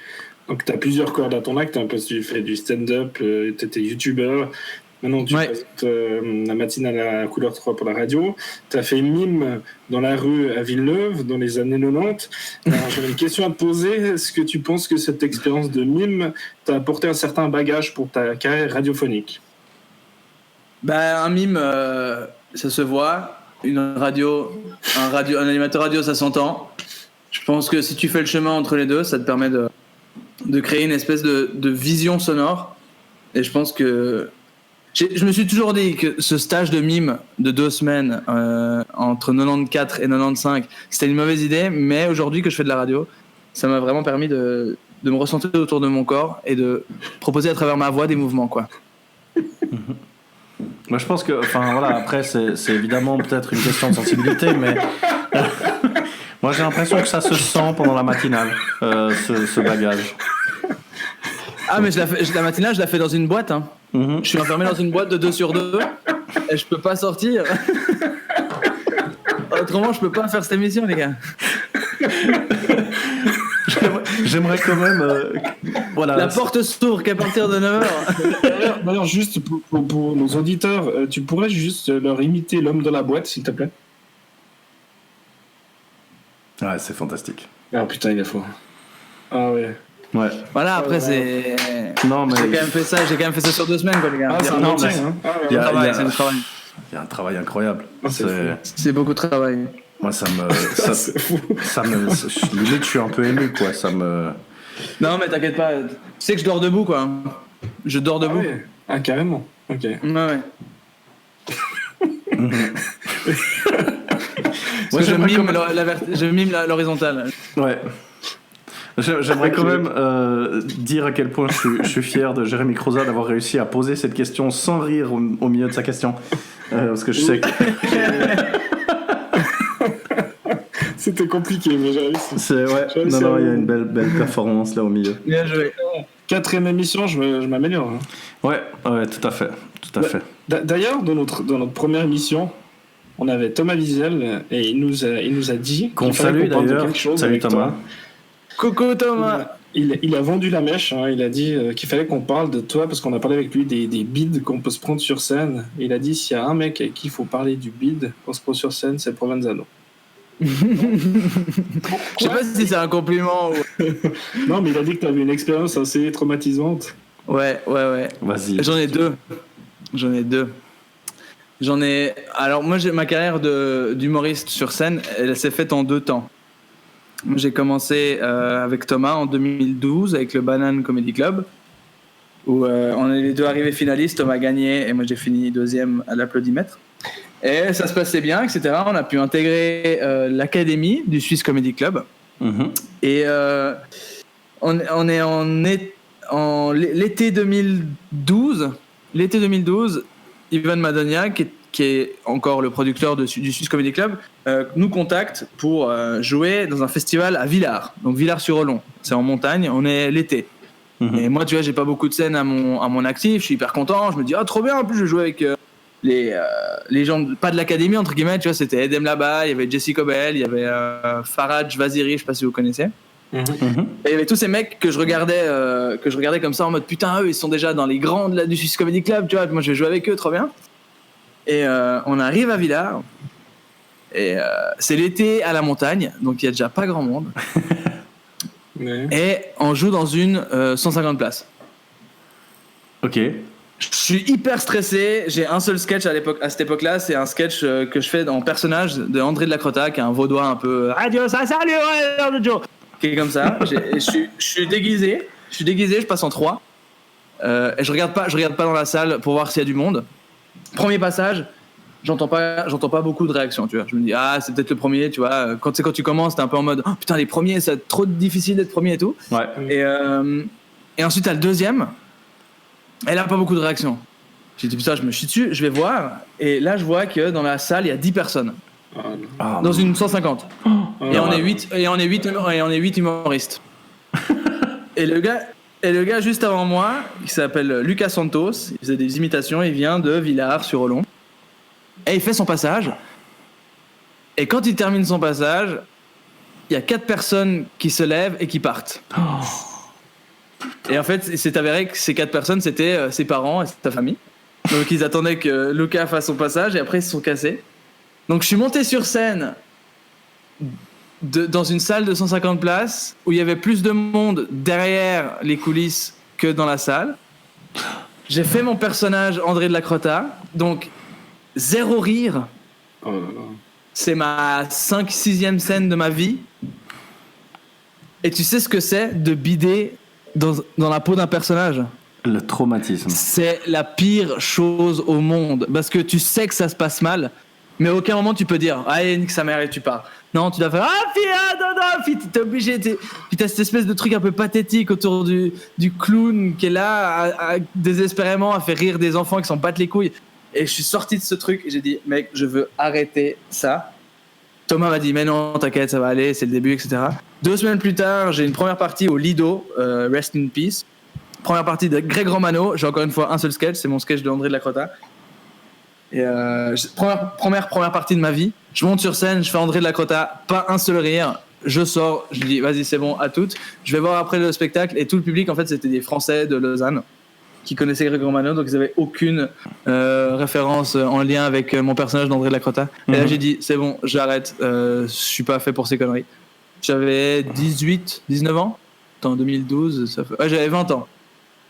Donc, tu as plusieurs cordes à ton acte. Hein, parce que tu fais du stand-up, tu étais youtubeur. Maintenant, tu présentes la matinale à la couleur 3 pour la radio. Tu as fait mime dans la rue à Villeneuve dans les années 90. Alors, j'avais une question à te poser. Est-ce que tu penses que cette expérience de mime t'a apporté un certain bagage pour ta carrière radiophonique ? Un mime, ça se voit. Un animateur radio, ça s'entend. Je pense que si tu fais le chemin entre les deux, ça te permet de créer une espèce de vision sonore. Et je pense que je me suis toujours dit que ce stage de mime de 2 semaines entre 94 et 95, c'était une mauvaise idée. Mais aujourd'hui que je fais de la radio, ça m'a vraiment permis de me recentrer autour de mon corps et de proposer à travers ma voix des mouvements, quoi. Moi, je pense que, après, c'est évidemment peut-être une question de sensibilité, mais moi, j'ai l'impression que ça se sent pendant la matinale, ce bagage. Ah, mais la matinale, je la fais dans une boîte. Hein. Mm-hmm. Je suis enfermé dans une boîte de 2 sur 2 et je peux pas sortir. Autrement, je peux pas faire cette émission, les gars. J'aimerais quand même... La porte s'ouvre qu'à partir de 9h. D'ailleurs, juste pour nos auditeurs, tu pourrais juste leur imiter l'homme de la boîte, s'il te plaît ? Ouais, c'est fantastique. Ah putain, il est fort. Ah ouais. Ouais. Voilà, après c'est... Non, mais... J'ai quand même fait ça sur 2 semaines, quoi, les gars. Ah, c'est un métier, hein. C'est du travail. Il y a un travail incroyable. C'est beaucoup de travail. Moi, limite, je suis un peu ému, quoi. Ça me... Non, mais t'inquiète pas. Tu sais que je dors debout, quoi. Je dors debout. Ah, ouais. Ah carrément. Ok. Ouais. Moi, je mime l'horizontale. Ouais. J'aimerais quand même dire à quel point je suis fier de Jérémy Croza d'avoir réussi à poser cette question sans rire au milieu de sa question. Parce que je sais que... C'était compliqué, mais j'ai réussi. Non, il y a une belle performance là au milieu. Bien joué. 4e émission, je m'améliore. Hein. Ouais, tout à fait. D'ailleurs, dans notre première émission, on avait Thomas Wiesel et il nous a dit qu'on salue d'ailleurs. Salut Thomas. Coucou Thomas. Il a vendu la mèche. Hein. Il a dit qu'il fallait qu'on parle de toi parce qu'on a parlé avec lui des bides qu'on peut se prendre sur scène. Il a dit s'il y a un mec avec qui il faut parler du bide qu'on se prend sur scène, c'est Provenzano. Je sais pas si c'est un compliment ou... Non, mais il a dit que tu avais une expérience assez traumatisante. Ouais. Vas-y. J'en ai deux. Alors moi, ma carrière d'humoriste sur scène, elle s'est faite en 2 temps. Moi, j'ai commencé avec Thomas en 2012 avec le Banane Comedy Club où on est les 2 arrivés finalistes. Thomas a gagné et moi j'ai fini 2e à l'applaudimètre. Et ça se passait bien, etc. On a pu intégrer l'académie du Swiss Comedy Club. Mm-hmm. Et on est en l'été 2012. L'été 2012, Ivan Madonia, qui est encore le producteur du Swiss Comedy Club, nous contacte pour jouer dans un festival à Villars. Donc Villars-sur-Olon. C'est en montagne, on est l'été. Mm-hmm. Et moi, tu vois, j'ai pas beaucoup de scènes à mon actif. Je suis hyper content. Je me dis, trop bien, en plus, je joue avec les gens, pas de l'académie, entre guillemets, tu vois, c'était Edem là-bas, il y avait Jesse Cobel, il y avait Faraj Vaziri, je sais pas si vous connaissez. Et il y avait tous ces mecs que je regardais comme ça en mode putain, eux ils sont déjà dans les grands du Swiss Comedy Club, tu vois, moi je vais jouer avec eux, trop bien. Et on arrive à Villars, et c'est l'été à la montagne, donc il y a déjà pas grand monde. Et on joue dans une 150 places. Ok. Je suis hyper stressé, j'ai un seul sketch à cette époque-là, c'est un sketch que je fais en personnage de André de la Crotta, qui est un vaudois un peu adios, salut, Joe, qui est comme ça. Je suis déguisé, je passe en 3. Et je regarde pas dans la salle pour voir s'il y a du monde. Premier passage, j'entends pas beaucoup de réactions, tu vois. Je me dis c'est peut-être le premier, tu vois. Quand tu commences, t'es un peu en mode oh, putain, les premiers, c'est trop difficile d'être premier et tout. Ouais. Et ensuite t'as le deuxième. Et là, pas beaucoup de réactions. J'ai dit putain, je me chie dessus, je vais voir. Et là, je vois que dans la salle, il y a 10 personnes. Dans une 150. Et on est 8 humoristes. Et le gars juste avant moi, qui s'appelle Lucas Santos, il faisait des imitations, il vient de Villars-sur-Olon. Et il fait son passage. Et quand il termine son passage, il y a 4 personnes qui se lèvent et qui partent. Et en fait, c'est avéré que ces 4 personnes, c'était ses parents et sa famille. Donc ils attendaient que Lucas fasse son passage et après ils se sont cassés. Donc je suis monté sur scène dans une salle de 150 places où il y avait plus de monde derrière les coulisses que dans la salle. J'ai fait mon personnage André de la Crotta, donc 0 rire. Oh là là. C'est ma 5-6e scène de ma vie. Et tu sais ce que c'est de bider dans la peau d'un personnage? Le traumatisme. C'est la pire chose au monde. Parce que tu sais que ça se passe mal, mais à aucun moment tu peux dire allez, nique sa mère et tu pars. Non, tu dois faire puis t'es obligé. Puis t'as cette espèce de truc un peu pathétique autour du clown qui est là désespérément à faire rire des enfants qui s'en battent les couilles. Et je suis sorti de ce truc et j'ai dit mec, je veux arrêter ça. Thomas m'a dit mais non, t'inquiète, ça va aller, c'est le début, etc. 2 semaines plus tard, j'ai une première partie au Lido, Rest in Peace. Première partie de Greg Romano, j'ai encore une fois un seul sketch, c'est mon sketch de André de la Crotta. Et première partie de ma vie, je monte sur scène, je fais André de la Crotta, pas un seul rire, je sors, je dis vas-y c'est bon, à toutes. Je vais voir après le spectacle et tout le public en fait c'était des Français de Lausanne qui connaissaient Greg Romano, donc ils n'avaient aucune référence en lien avec mon personnage d'André de la Crotta. Et là j'ai dit c'est bon, j'arrête, je suis pas fait pour ces conneries. J'avais 19 ans, en 2012, j'avais 20 ans.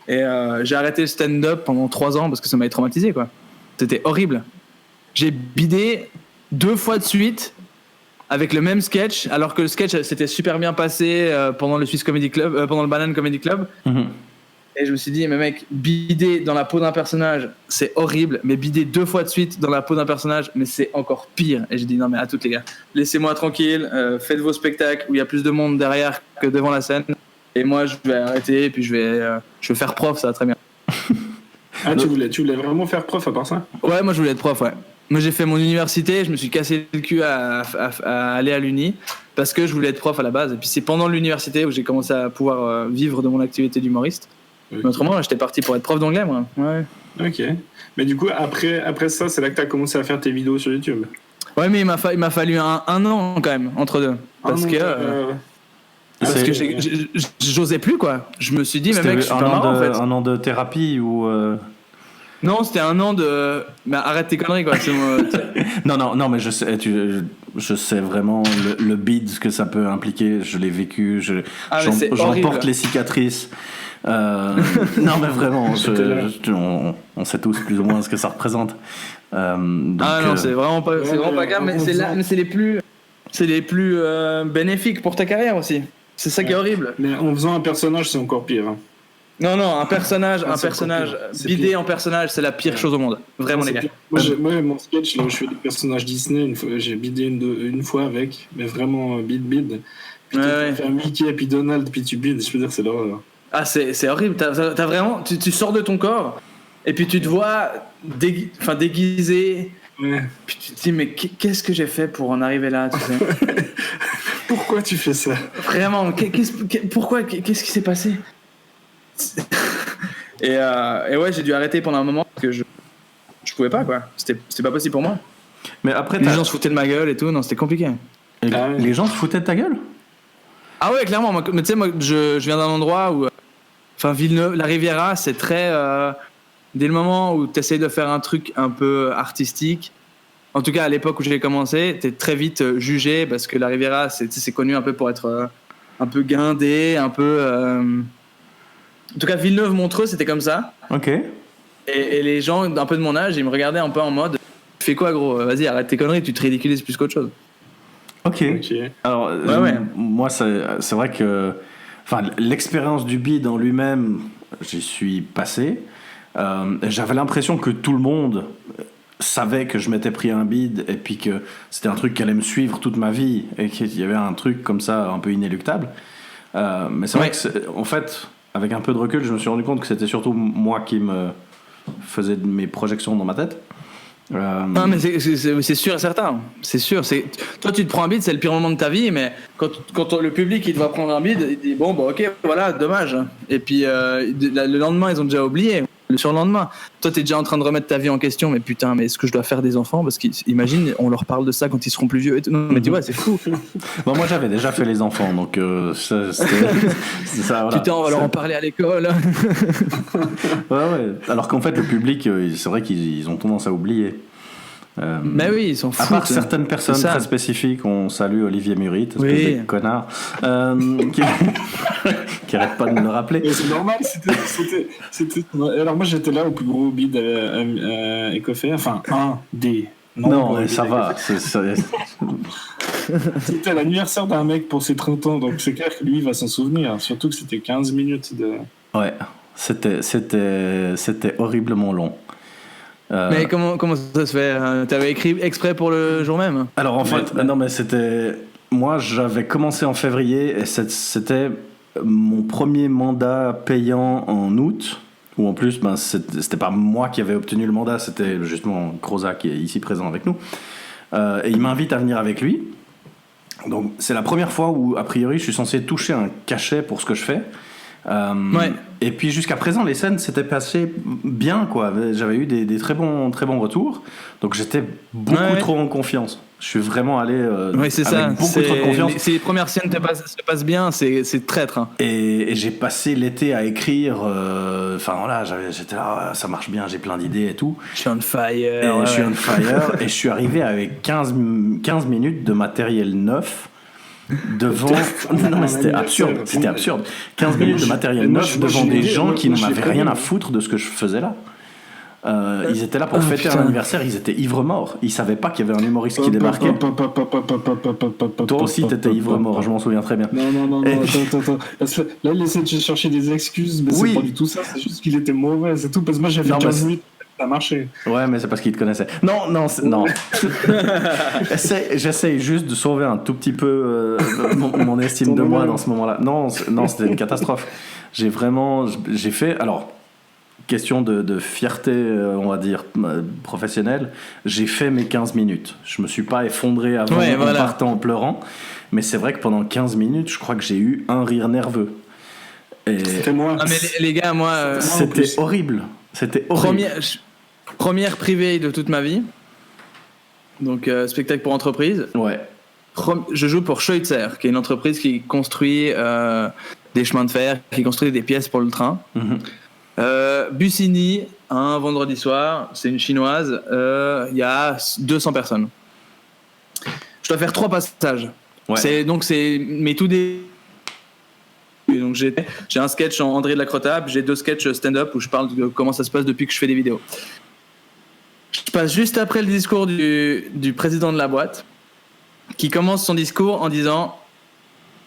Et j'ai arrêté le stand-up pendant 3 ans parce que ça m'avait traumatisé, quoi. C'était horrible. J'ai bidé 2 fois de suite avec le même sketch, alors que le sketch s'était super bien passé pendant le Swiss Comedy Club, pendant le Banane Comedy Club. Et je me suis dit, mais mec, bider dans la peau d'un personnage, c'est horrible, mais bider 2 fois de suite dans la peau d'un personnage, mais c'est encore pire. Et j'ai dit, non, mais à toutes les gars, laissez-moi tranquille, faites vos spectacles où il y a plus de monde derrière que devant la scène. Et moi, je vais arrêter, et puis je vais faire prof, ça va très bien. Tu voulais vraiment faire prof à part ça? Ouais, moi je voulais être prof, ouais. Moi j'ai fait mon université, je me suis cassé le cul à aller à l'uni, parce que je voulais être prof à la base. Et puis c'est pendant l'université où j'ai commencé à pouvoir vivre de mon activité d'humoriste. Okay. Mais autrement, j'étais parti pour être prof d'anglais, moi. Ouais. Ok. Mais du coup, après ça, c'est là que tu as commencé à faire tes vidéos sur YouTube? Ouais, mais il m'a fallu un an quand même, entre deux. Parce que j'osais plus, quoi. Je me suis dit, mais mec, je suis pas marrant, en fait. Un an de thérapie ou... Non, c'était un an de... Mais arrête tes conneries, quoi. non, mais je sais vraiment le bide, ce que ça peut impliquer. Je l'ai vécu, j'en porte les cicatrices. Non, mais vraiment, on sait tous plus ou moins ce que ça représente. Donc, c'est vraiment pas grave, mais c'est les plus bénéfiques pour ta carrière aussi. C'est ça qui est horrible. Mais en faisant un personnage, c'est encore pire. Hein. Non, un personnage bidé en personnage, c'est la pire chose au monde. Vraiment, les gars. Moi, mon sketch, là où je fais des personnages Disney, j'ai bidé une fois avec, mais vraiment bide. Puis tu fais un Mickey, puis Donald, puis tu bides, je veux dire, c'est l'horreur. Ah, c'est horrible. T'as vraiment, tu sors de ton corps, et puis tu te vois déguisé. Ouais. Puis tu te dis, mais qu'est-ce que j'ai fait pour en arriver là, tu sais? Pourquoi tu fais ça? Vraiment, pourquoi? Qu'est-ce qui s'est passé? Et ouais, j'ai dû arrêter pendant un moment parce que je pouvais pas, quoi. C'était pas possible pour moi. Mais après, les gens se foutaient de ma gueule et tout. Non, c'était compliqué. Les gens se foutaient de ta gueule? Ah ouais, clairement. Mais tu sais, moi, je viens d'un endroit où... Enfin, Villeneuve, la Riviera, c'est très... dès le moment où tu essayes de faire un truc un peu artistique, en tout cas à l'époque où j'ai commencé, tu es très vite jugé parce que la Riviera, c'est connu un peu pour être un peu guindé, un peu... En tout cas, Villeneuve-Montreux, c'était comme ça. Ok. Et les gens d'un peu de mon âge, ils me regardaient un peu en mode « Tu fais quoi, gros? Vas-y, arrête tes conneries, tu te ridiculises plus qu'autre chose. » Ok. Alors, moi, c'est vrai que... Enfin, l'expérience du bid en lui-même, j'y suis passé. J'avais l'impression que tout le monde savait que je m'étais pris un bid et puis que c'était un truc qui allait me suivre toute ma vie et qu'il y avait un truc comme ça un peu inéluctable. Mais c'est vrai que, en fait, avec un peu de recul, je me suis rendu compte que c'était surtout moi qui me faisais mes projections dans ma tête. Non, mais c'est sûr et certain. C'est sûr. Toi, tu te prends un bid, c'est le pire moment de ta vie, mais quand le public il te va prendre un bid, il dit bon, bah ok, voilà, dommage. Et puis le lendemain, ils ont déjà oublié. Le surlendemain, toi, t'es déjà en train de remettre ta vie en question. Mais putain, mais est-ce que je dois faire des enfants? Parce qu'imagine, on leur parle de ça quand ils seront plus vieux. Et tout. Non, mais tu vois, c'est fou. Bon, moi, j'avais déjà fait les enfants, donc c'était ça. Voilà. Putain, on va leur en parler à l'école. Ouais. Alors qu'en fait, le public, c'est vrai qu'ils ont tendance à oublier. Mais oui, ils s'en foutent. À part certaines personnes très spécifiques, on salue Olivier Murit, espèce de connard, qui arrête pas de me le rappeler. Mais c'est normal, c'était... Alors moi j'étais là au plus gros bid Ecoffair, enfin un des... Non, mais ça va. C'était l'anniversaire d'un mec pour ses 30 ans, donc c'est clair que lui il va s'en souvenir, surtout que c'était 15 minutes de... Ouais, c'était horriblement long. Mais comment ça se fait? T'avais écrit exprès pour le jour même? Alors en fait, non mais c'était... Moi j'avais commencé en février et c'était mon premier mandat payant en août, où en plus c'était pas moi qui avais obtenu le mandat, c'était justement Croza qui est ici présent avec nous. Et il m'invite à venir avec lui. Donc c'est la première fois où a priori je suis censé toucher un cachet pour ce que je fais. Et puis jusqu'à présent les scènes s'étaient passées bien, quoi. J'avais eu des très bons retours, donc j'étais beaucoup trop en confiance. Je suis vraiment allé c'est avec beaucoup trop de confiance. Si les premières scènes se passent bien, c'est traître, hein. Et j'ai passé l'été à écrire. Enfin voilà, j'étais là, ça marche bien, j'ai plein d'idées et tout. Je suis on fire. Je suis on fire et je suis arrivé avec 15 minutes de matériel neuf. Devant... Non mais c'était absurde. 15 minutes de matériel neuf devant des gens qui n'en avaient rien à foutre de ce que je faisais là. Ils étaient là pour fêter un anniversaire, ils étaient ivres-morts. Ils savaient pas qu'il y avait un humoriste qui débarquait. Toi aussi t'étais ivre-mort, je m'en souviens très bien. Non, attends. Parce que là il essaie de chercher des excuses, mais c'est pas du tout ça, c'est juste qu'il était mauvais, c'est tout. Parce que moi j'ai fait 15 minutes. Ça a marché. Ouais, mais c'est parce qu'il te connaissait. Non. J'essaye juste de sauver un tout petit peu mon estime de moi dans ce moment-là. Non, c'était une catastrophe. J'ai fait... Alors, question de fierté, on va dire, professionnelle, j'ai fait mes 15 minutes. Je me suis pas effondré avant en partant en pleurant, mais c'est vrai que pendant 15 minutes, je crois que j'ai eu un rire nerveux. Et c'était moi. Ah, mais les gars, moi... C'était horrible. C'était horrible. Première privée de toute ma vie. Donc, spectacle pour entreprise. Ouais. Je joue pour Schweitzer, qui est une entreprise qui construit des chemins de fer, qui construit des pièces pour le train. Bussigny, un vendredi soir, c'est une chinoise, il y a 200 personnes. Je dois faire 3 passages. Ouais. C'est mes tout des... Donc j'ai un sketch en André de la Crottable, j'ai 2 sketchs stand-up où je parle de comment ça se passe depuis que je fais des vidéos. Je passe juste après le discours du président de la boîte, qui commence son discours en disant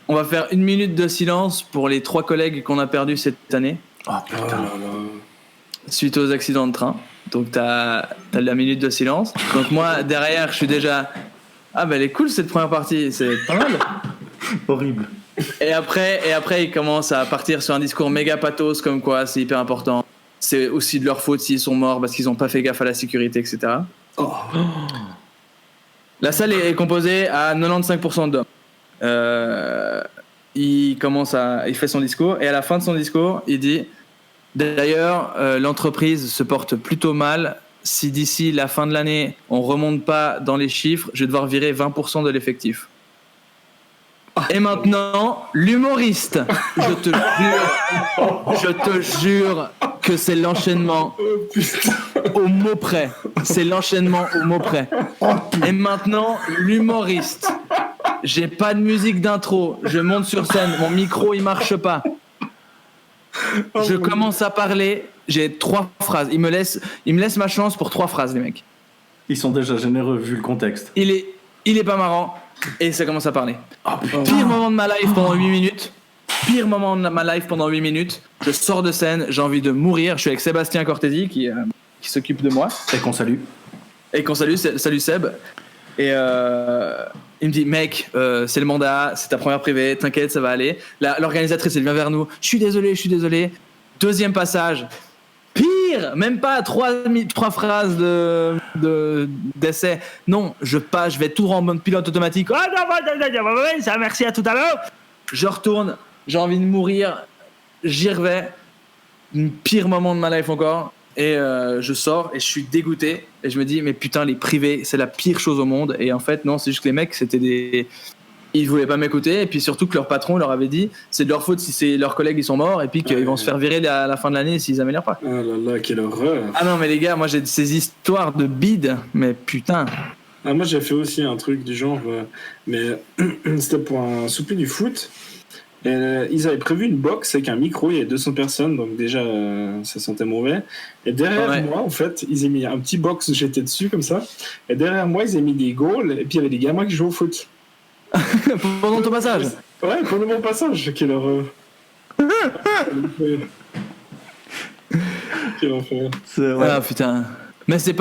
on va faire 1 minute de silence pour les 3 collègues qu'on a perdus cette année. Oh putain. Suite aux accidents de train. Donc t'as la minute de silence. Donc moi derrière je suis déjà elle est cool cette première partie, c'est pas mal. Horrible. Et après ils commencent à partir sur un discours méga pathos comme quoi c'est hyper important. C'est aussi de leur faute s'ils sont morts parce qu'ils n'ont pas fait gaffe à la sécurité, etc. La salle est composée à 95% d'hommes. Il fait son discours et à la fin de son discours, il dit d'ailleurs l'entreprise se porte plutôt mal si d'ici la fin de l'année, on remonte pas dans les chiffres, je vais devoir virer 20% de l'effectif. Et maintenant, l'humoriste. Je te jure que c'est l'enchaînement au mot près. C'est l'enchaînement au mot près. Et maintenant, l'humoriste. J'ai pas de musique d'intro. Je monte sur scène. Mon micro, il marche pas. Je commence à parler. J'ai 3 phrases. Il me laisse ma chance pour 3 phrases, les mecs. Ils sont déjà généreux vu le contexte. Il est pas marrant. Et ça commence à parler. Pire moment de ma life pendant 8 minutes. Pire moment de ma life pendant 8 minutes. Je sors de scène, j'ai envie de mourir. Je suis avec Sébastien Cortési qui s'occupe de moi. Et qu'on salue. Salut Seb. Et il me dit, mec, c'est le mandat, c'est ta première privée, t'inquiète, ça va aller. L'organisatrice, elle vient vers nous. Je suis désolé. Deuxième passage. Pire, même pas 3 phrases d'essai. Non, je vais tout en mode pilote automatique. Merci, à tout à l'heure. Je retourne, j'ai envie de mourir. J'y revais. Pire moment de ma life encore. Et je sors et je suis dégoûté. Et je me dis, mais putain, les privés, c'est la pire chose au monde. Et en fait, non, c'est juste que les mecs, ils voulaient pas m'écouter. Et puis surtout que leur patron leur avait dit, c'est de leur faute si leurs collègues ils sont morts. Et puis qu'ils vont se faire virer à la fin de l'année s'ils améliorent pas. Ah là là, quelle horreur. Ah non, mais les gars, moi j'ai ces histoires de bide. Mais putain. Ah, moi j'ai fait aussi un truc du genre, mais c'était pour un souper du foot. Et, ils avaient prévu une box avec un micro, il y avait 200 personnes, donc déjà ça sentait mauvais. Et derrière moi, en fait, ils avaient mis un petit box, j'étais dessus comme ça. Et derrière moi, ils avaient mis des goals, et puis il y avait des gamins qui jouaient au foot. Pendant ton passage? Ouais, pendant mon passage, quelle horreur. Quelle horreur. Ah putain. Mais tu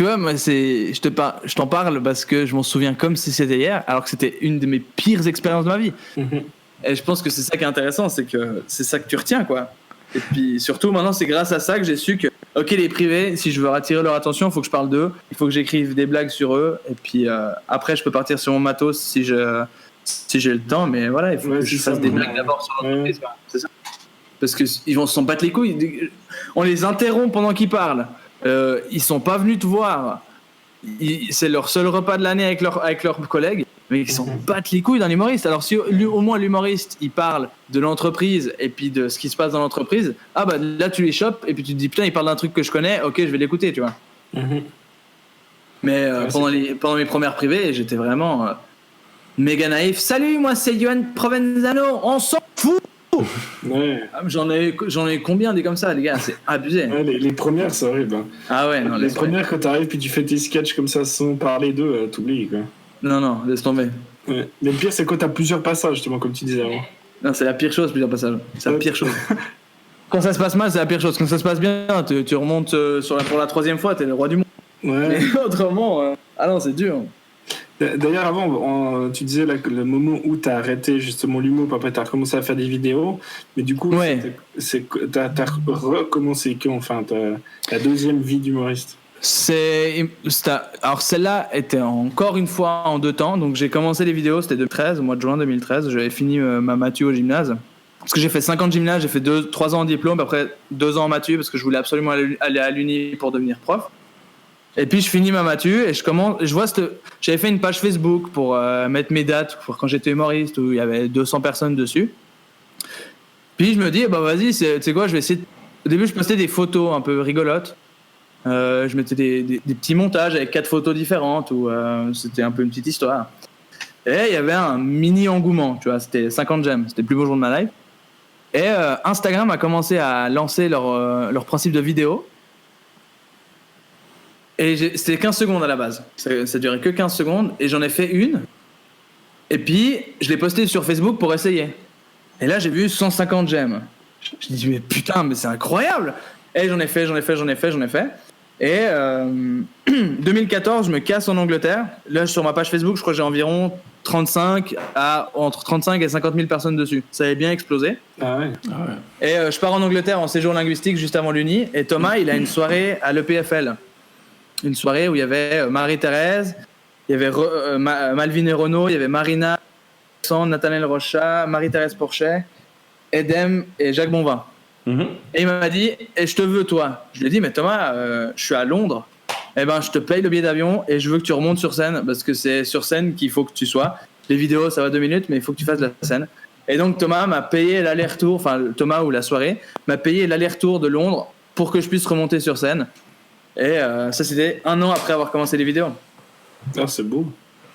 vois, moi je t'en parle parce que je m'en souviens comme si c'était hier, alors que c'était une de mes pires expériences de ma vie. Et je pense que c'est ça qui est intéressant, c'est que c'est ça que tu retiens, quoi. Et puis surtout maintenant, c'est grâce à ça que j'ai su que, ok, les privés, si je veux attirer leur attention, il faut que je parle d'eux, il faut que j'écrive des blagues sur eux, et puis après je peux partir sur mon matos si j'ai le temps, mais voilà, il faut que je fasse des blagues d'abord sur l'entreprise, c'est ça. Parce qu'ils vont s'en battre les couilles. On les interrompt pendant qu'ils parlent. Ils sont pas venus te voir. C'est leur seul repas de l'année avec leurs collègues. Mais ils s'en battent les couilles d'un humoriste. Alors si au moins l'humoriste, il parle de l'entreprise et puis de ce qui se passe dans l'entreprise, ah bah là tu les chopes et puis tu te dis putain, il parle d'un truc que je connais, ok, je vais l'écouter, tu vois. Mais pendant mes premières privées, j'étais vraiment méga naïf. Salut, moi c'est Yoann Provenzano, on s'en fout. Ouais. Ah, j'en ai combien des comme ça, les gars, c'est abusé. Ouais, les premières, c'est horrible. Hein. Ah ouais, non, les premières, quand t'arrives puis tu fais tes sketchs comme ça sans parler d'eux, t'oublies, quoi. Non, laisse tomber. Ouais. Mais le pire, c'est quand t'as plusieurs passages, justement, comme tu disais avant. Non, c'est la pire chose, plusieurs passages. C'est la pire chose. Quand ça se passe mal, c'est la pire chose. Quand ça se passe bien, tu remontes pour la 3e fois, t'es le roi du monde. Ouais. Mais autrement, ah non, c'est dur. D'ailleurs, avant, tu disais là, que le moment où tu as arrêté justement l'humour, après tu as recommencé à faire des vidéos, mais du coup, tu as recommencé quand, enfin, ta deuxième vie d'humoriste? Alors celle-là était encore une fois en 2 temps, donc j'ai commencé les vidéos, c'était 2013, au mois de juin 2013, j'avais fini ma Mathieu au gymnase. Parce que j'ai fait 5 ans de gymnase, j'ai fait 3 ans en diplôme, après 2 ans en Mathieu, parce que je voulais absolument aller à l'Uni pour devenir prof. Et puis je finis ma Mathieu et j'avais fait une page Facebook pour mettre mes dates pour quand j'étais humoriste où il y avait 200 personnes dessus. Puis je me dis bah vas-y, tu sais quoi, je vais essayer. Au début je postais des photos un peu rigolotes. Je mettais des petits montages avec 4 photos différentes où c'était un peu une petite histoire. Et il y avait un mini engouement, tu vois, c'était 50 j'aime, c'était le plus beau jour de ma life. Et Instagram a commencé à lancer leur principe de vidéo. Et c'était 15 secondes à la base. Ça durait que 15 secondes. Et j'en ai fait une. Et puis, je l'ai posté sur Facebook pour essayer. Et là, j'ai vu 150 j'aime. Je me dis, mais putain, mais c'est incroyable. Et j'en ai fait. Et 2014, je me casse en Angleterre. Là, sur ma page Facebook, je crois que j'ai environ entre 35 et 50 000 personnes dessus. Ça avait bien explosé. Ah ouais. Et je pars en Angleterre en séjour linguistique juste avant l'Uni. Et Thomas, il a une soirée à l'EPFL. Une soirée où il y avait Marie-Thérèse, il y avait Malvine et Renaud, il y avait Marina, Nathaniel Rocha, Marie-Thérèse Porchet, Edem et Jacques Bonvin. Et il m'a dit, et je te veux toi. Je lui ai dit, mais Thomas, je suis à Londres. Eh ben, je te paye le billet d'avion et je veux que tu remontes sur scène parce que c'est sur scène qu'il faut que tu sois. Les vidéos, ça va 2 minutes, mais il faut que tu fasses la scène. Et donc Thomas m'a payé l'aller-retour, enfin Thomas ou la soirée, m'a payé l'aller-retour de Londres pour que je puisse remonter sur scène. Et ça, c'était 1 an après avoir commencé les vidéos. Ah, c'est beau.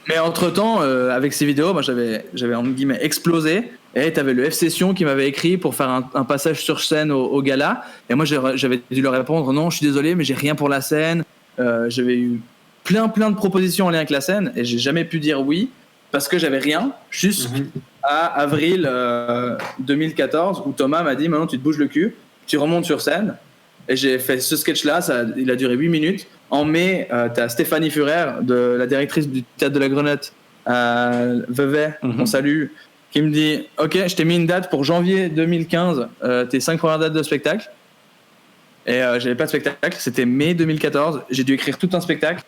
Mais entre-temps, avec ces vidéos, moi, j'avais entre guillemets explosé. Et t'avais le F-Session qui m'avait écrit pour faire un passage sur scène au gala. Et moi, j'avais dû leur répondre, non, je suis désolé, mais j'ai rien pour la scène. J'avais eu plein de propositions en lien avec la scène et j'ai jamais pu dire oui parce que j'avais rien. À avril 2014 où Thomas m'a dit, maintenant tu te bouges le cul, tu remontes sur scène. Et j'ai fait ce sketch-là, il a duré 8 minutes. En mai, t'as Stéphanie Furer, la directrice du Théâtre de la Grenette, à Vevey, on salue, qui me dit « Ok, je t'ai mis une date pour janvier 2015, tes 5 premières dates de spectacle. » Et j'avais pas de spectacle, c'était mai 2014. J'ai dû écrire tout un spectacle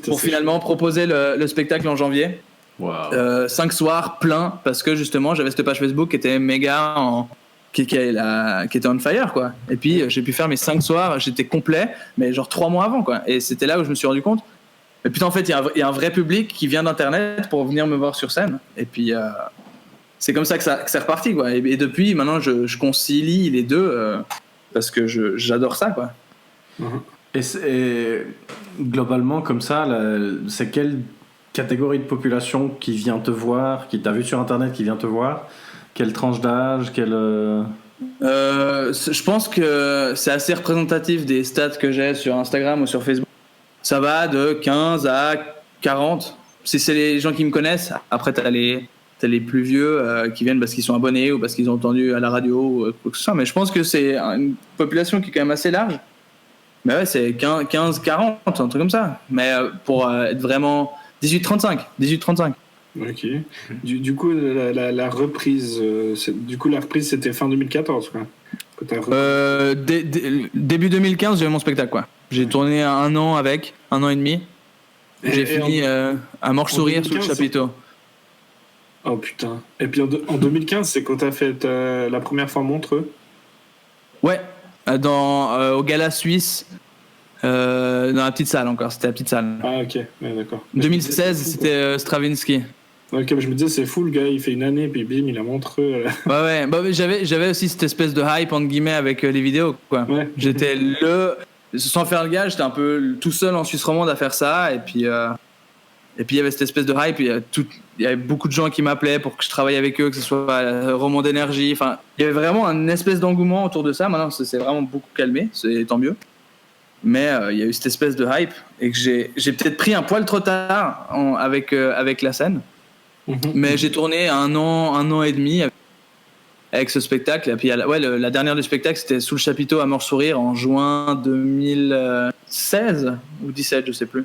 pour finalement proposer le spectacle en janvier. Wow. 5 soirs pleins, parce que justement, j'avais cette page Facebook qui était méga qui était on fire, quoi. Et puis j'ai pu faire mes 5 soirs, j'étais complet, mais genre 3 mois avant, quoi. Et c'était là où je me suis rendu compte. Et putain, en fait, il y a un vrai public qui vient d'internet pour venir me voir sur scène. Et puis c'est comme ça que c'est reparti, quoi. Et depuis, maintenant, je concilie les deux parce que j'adore ça, quoi. Et globalement, comme ça, c'est quelle catégorie de population qui vient te voir, qui t'a vu sur internet, qui vient te voir? Quelle tranche d'âge, Je pense que c'est assez représentatif des stats que j'ai sur Instagram ou sur Facebook. Ça va de 15 à 40. Si c'est les gens qui me connaissent, après t'as les plus vieux qui viennent parce qu'ils sont abonnés ou parce qu'ils ont entendu à la radio ou quoi que ce soit. Mais je pense que c'est une population qui est quand même assez large. Mais ouais, c'est 15, 40, un truc comme ça. Mais pour être vraiment 18-35. Ok. Du coup, la reprise, la reprise c'était fin 2014, quoi. Début 2015, j'ai eu mon spectacle, quoi. J'ai tourné 1 an et demi. J'ai fini à Morche-Sourire sous le chapiteau. Oh putain. Et puis en 2015, c'est quand t'as fait la première fois Montreux? Ouais, au Gala Suisse, dans la petite salle encore. C'était la petite salle. Ah ok, ouais, d'accord. 2016, c'était Stravinsky. Ok, je me disais, c'est fou, le gars, il fait une année, puis bim, il a Montreux. Ouais, j'avais aussi cette espèce de hype, entre guillemets, avec les vidéos, quoi. Ouais. J'étais sans faire le gars, j'étais un peu tout seul en Suisse romande à faire ça, et puis il y avait cette espèce de hype, il y avait beaucoup de gens qui m'appelaient pour que je travaille avec eux, que ce soit Roman d'énergie, enfin, il y avait vraiment une espèce d'engouement autour de ça. Maintenant, c'est vraiment beaucoup calmé, c'est tant mieux. Mais il y a eu cette espèce de hype, et que j'ai peut-être pris un poil trop tard avec la scène. Mais j'ai tourné 1 an et demi avec ce spectacle. Et puis la dernière du spectacle, c'était Sous le chapiteau à Morche-Sourire en juin 2016 ou 17, je sais plus.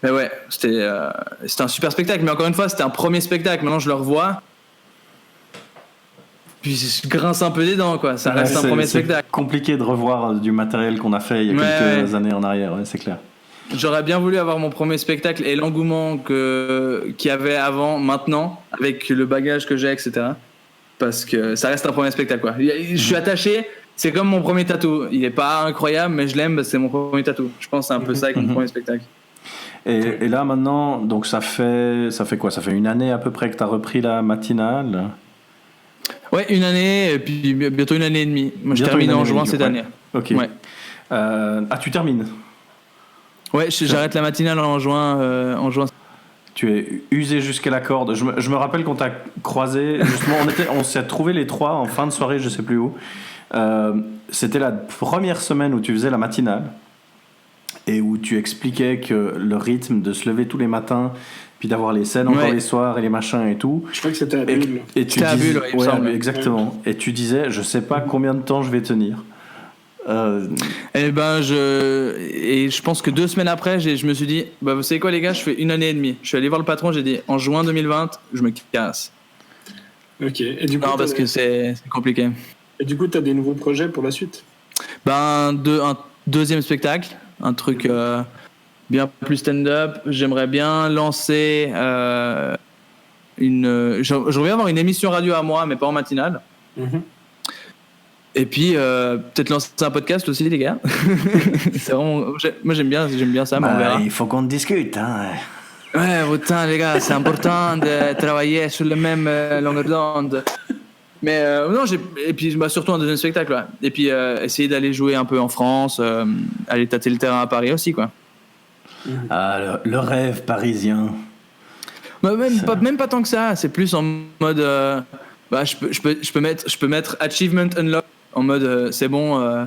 Mais ouais, c'était un super spectacle. Mais encore une fois, c'était un premier spectacle. Maintenant, je le revois. Puis je grince un peu des dents, quoi. Ça reste un premier spectacle. C'est compliqué de revoir du matériel qu'on a fait il y a quelques années en arrière, c'est clair. J'aurais bien voulu avoir mon premier spectacle et l'engouement qu'il y avait avant, maintenant, avec le bagage que j'ai, etc. Parce que ça reste un premier spectacle, quoi. Je suis attaché, c'est comme mon premier tatou. Il est pas incroyable, mais je l'aime parce que c'est mon premier tatou. Je pense que c'est un peu ça avec mon premier spectacle. Et là, maintenant, donc ça fait quoi? Ça fait 1 année à peu près que tu as repris la matinale? Ouais, 1 année, et puis bientôt 1 année et demie. Moi, je termine en juin cette année. Ok. Ouais. Tu termines? Ouais, j'arrête la matinale en juin. Tu es usé jusqu'à la corde. Je me rappelle qu'on t'a croisé, justement, on s'est trouvés les 3 en fin de soirée, je sais plus où. C'était la première semaine où tu faisais la matinale et où tu expliquais que le rythme de se lever tous les matins, puis d'avoir les scènes encore les soirs et les machins et tout. Je crois que c'était à Bulle. C'était à Bulle, il me semble. Exactement. Ouais. Et tu disais, je sais pas combien de temps je vais tenir. Je pense que 2 semaines après, je me suis dit, vous savez quoi les gars, je fais 1 année et demie. Je suis allé voir le patron, j'ai dit, en juin 2020, je me casse. Ok. Et du coup, non, parce que c'est compliqué. Et du coup, tu as des nouveaux projets pour la suite? Un 2e spectacle, un truc bien plus stand-up. J'aimerais bien lancer j'aimerais bien avoir une émission radio à moi, mais pas en matinale. Et puis, peut-être lancer un podcast aussi, les gars. C'est vraiment... Moi, j'aime bien ça, mais on verra. Il faut qu'on discute. Hein. Ouais, putain, les gars, c'est important de travailler sur le même longueur d'onde. Mais non, et puis surtout un deuxième spectacle. Ouais. Et puis, essayer d'aller jouer un peu en France, aller tâter le terrain à Paris aussi, quoi. Ah, le rêve parisien. Bah, même pas tant que ça. C'est plus en mode... je peux mettre Achievement Unlocked en mode c'est bon,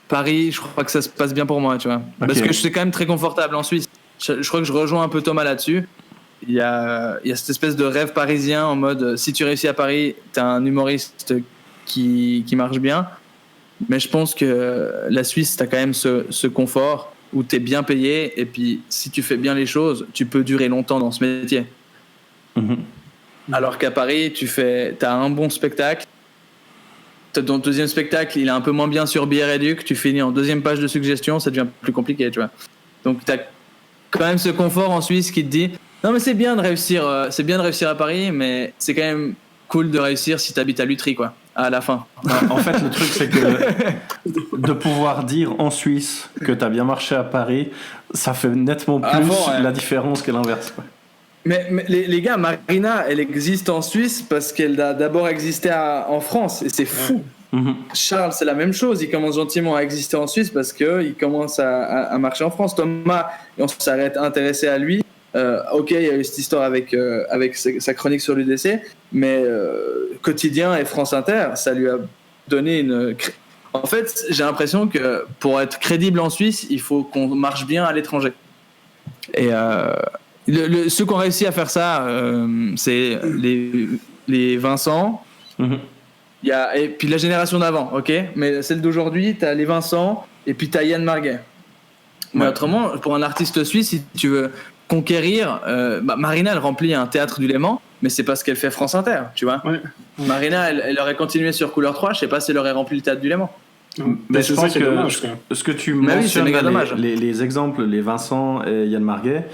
Paris, je crois que ça se passe bien pour moi, tu vois. Okay. Parce que je suis quand même très confortable en Suisse. Je crois que je rejoins un peu Thomas là-dessus. Il y a cette espèce de rêve parisien en mode si tu réussis à Paris, t'es un humoriste qui marche bien. Mais je pense que la Suisse, t'as quand même ce confort où t'es bien payé et puis si tu fais bien les choses, tu peux durer longtemps dans ce métier. Mm-hmm. Alors qu'à Paris, t'as un bon spectacle. Ton deuxième spectacle, il est un peu moins bien sur Bière Éduc. Tu finis en deuxième page de suggestion, ça devient plus compliqué, tu vois. Donc, t'as quand même ce confort en Suisse qui te dit non, mais c'est bien de réussir à Paris, mais c'est quand même cool de réussir si t'habites à Lutry, quoi, à la fin. En fait, le truc, c'est que de pouvoir dire en Suisse que t'as bien marché à Paris, ça fait nettement plus la différence que l'inverse, quoi. Mais les gars, Marina, elle existe en Suisse parce qu'elle a d'abord existé en France et c'est fou. Mm-hmm. Charles, c'est la même chose. Il commence gentiment à exister en Suisse parce qu'il commence à marcher en France. Thomas, on s'arrête intéressé à lui. Ok, il y a eu cette histoire avec sa chronique sur l'UDC, mais Quotidien et France Inter, ça lui a donné une... En fait, j'ai l'impression que pour être crédible en Suisse, il faut qu'on marche bien à l'étranger. Et... ceux qui ont réussi à faire ça, c'est les Vincent. Mm-hmm. Et puis la génération d'avant, ok. Mais celle d'aujourd'hui, t'as les Vincent et puis t'as Yann Marguet. Mais autrement, pour un artiste suisse, si tu veux conquérir, Marina, elle remplit un théâtre du Léman, mais c'est parce qu'elle fait France Inter, tu vois. Ouais. Marina, elle aurait continué sur Couleur 3, je sais pas si elle aurait rempli le théâtre du Léman. Mais je pense que dommage, ce que tu mentionnes, les exemples, les Vincent et Yann Marguet,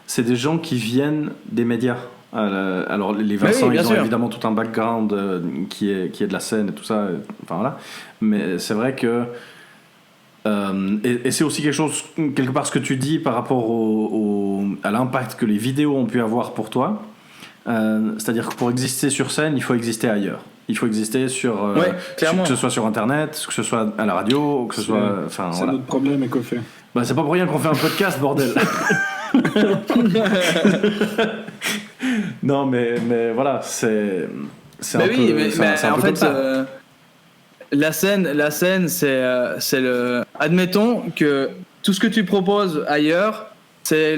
c'est des gens qui viennent des médias. Alors les Vincent, ils ont évidemment tout un background qui est de la scène et tout ça. Enfin voilà. Mais c'est vrai que et c'est aussi quelque part ce que tu dis par rapport à l'impact que les vidéos ont pu avoir pour toi. C'est-à-dire que pour exister sur scène, il faut exister ailleurs. Il faut exister que ce soit sur Internet, que ce soit à la radio, que ce soit. Enfin, c'est notre problème, Ecofé. Bah, c'est pas pour rien qu'on fait un podcast, bordel. Non, mais voilà, c'est un peu. Mais en fait, la scène, c'est le. Admettons que tout ce que tu proposes ailleurs, c'est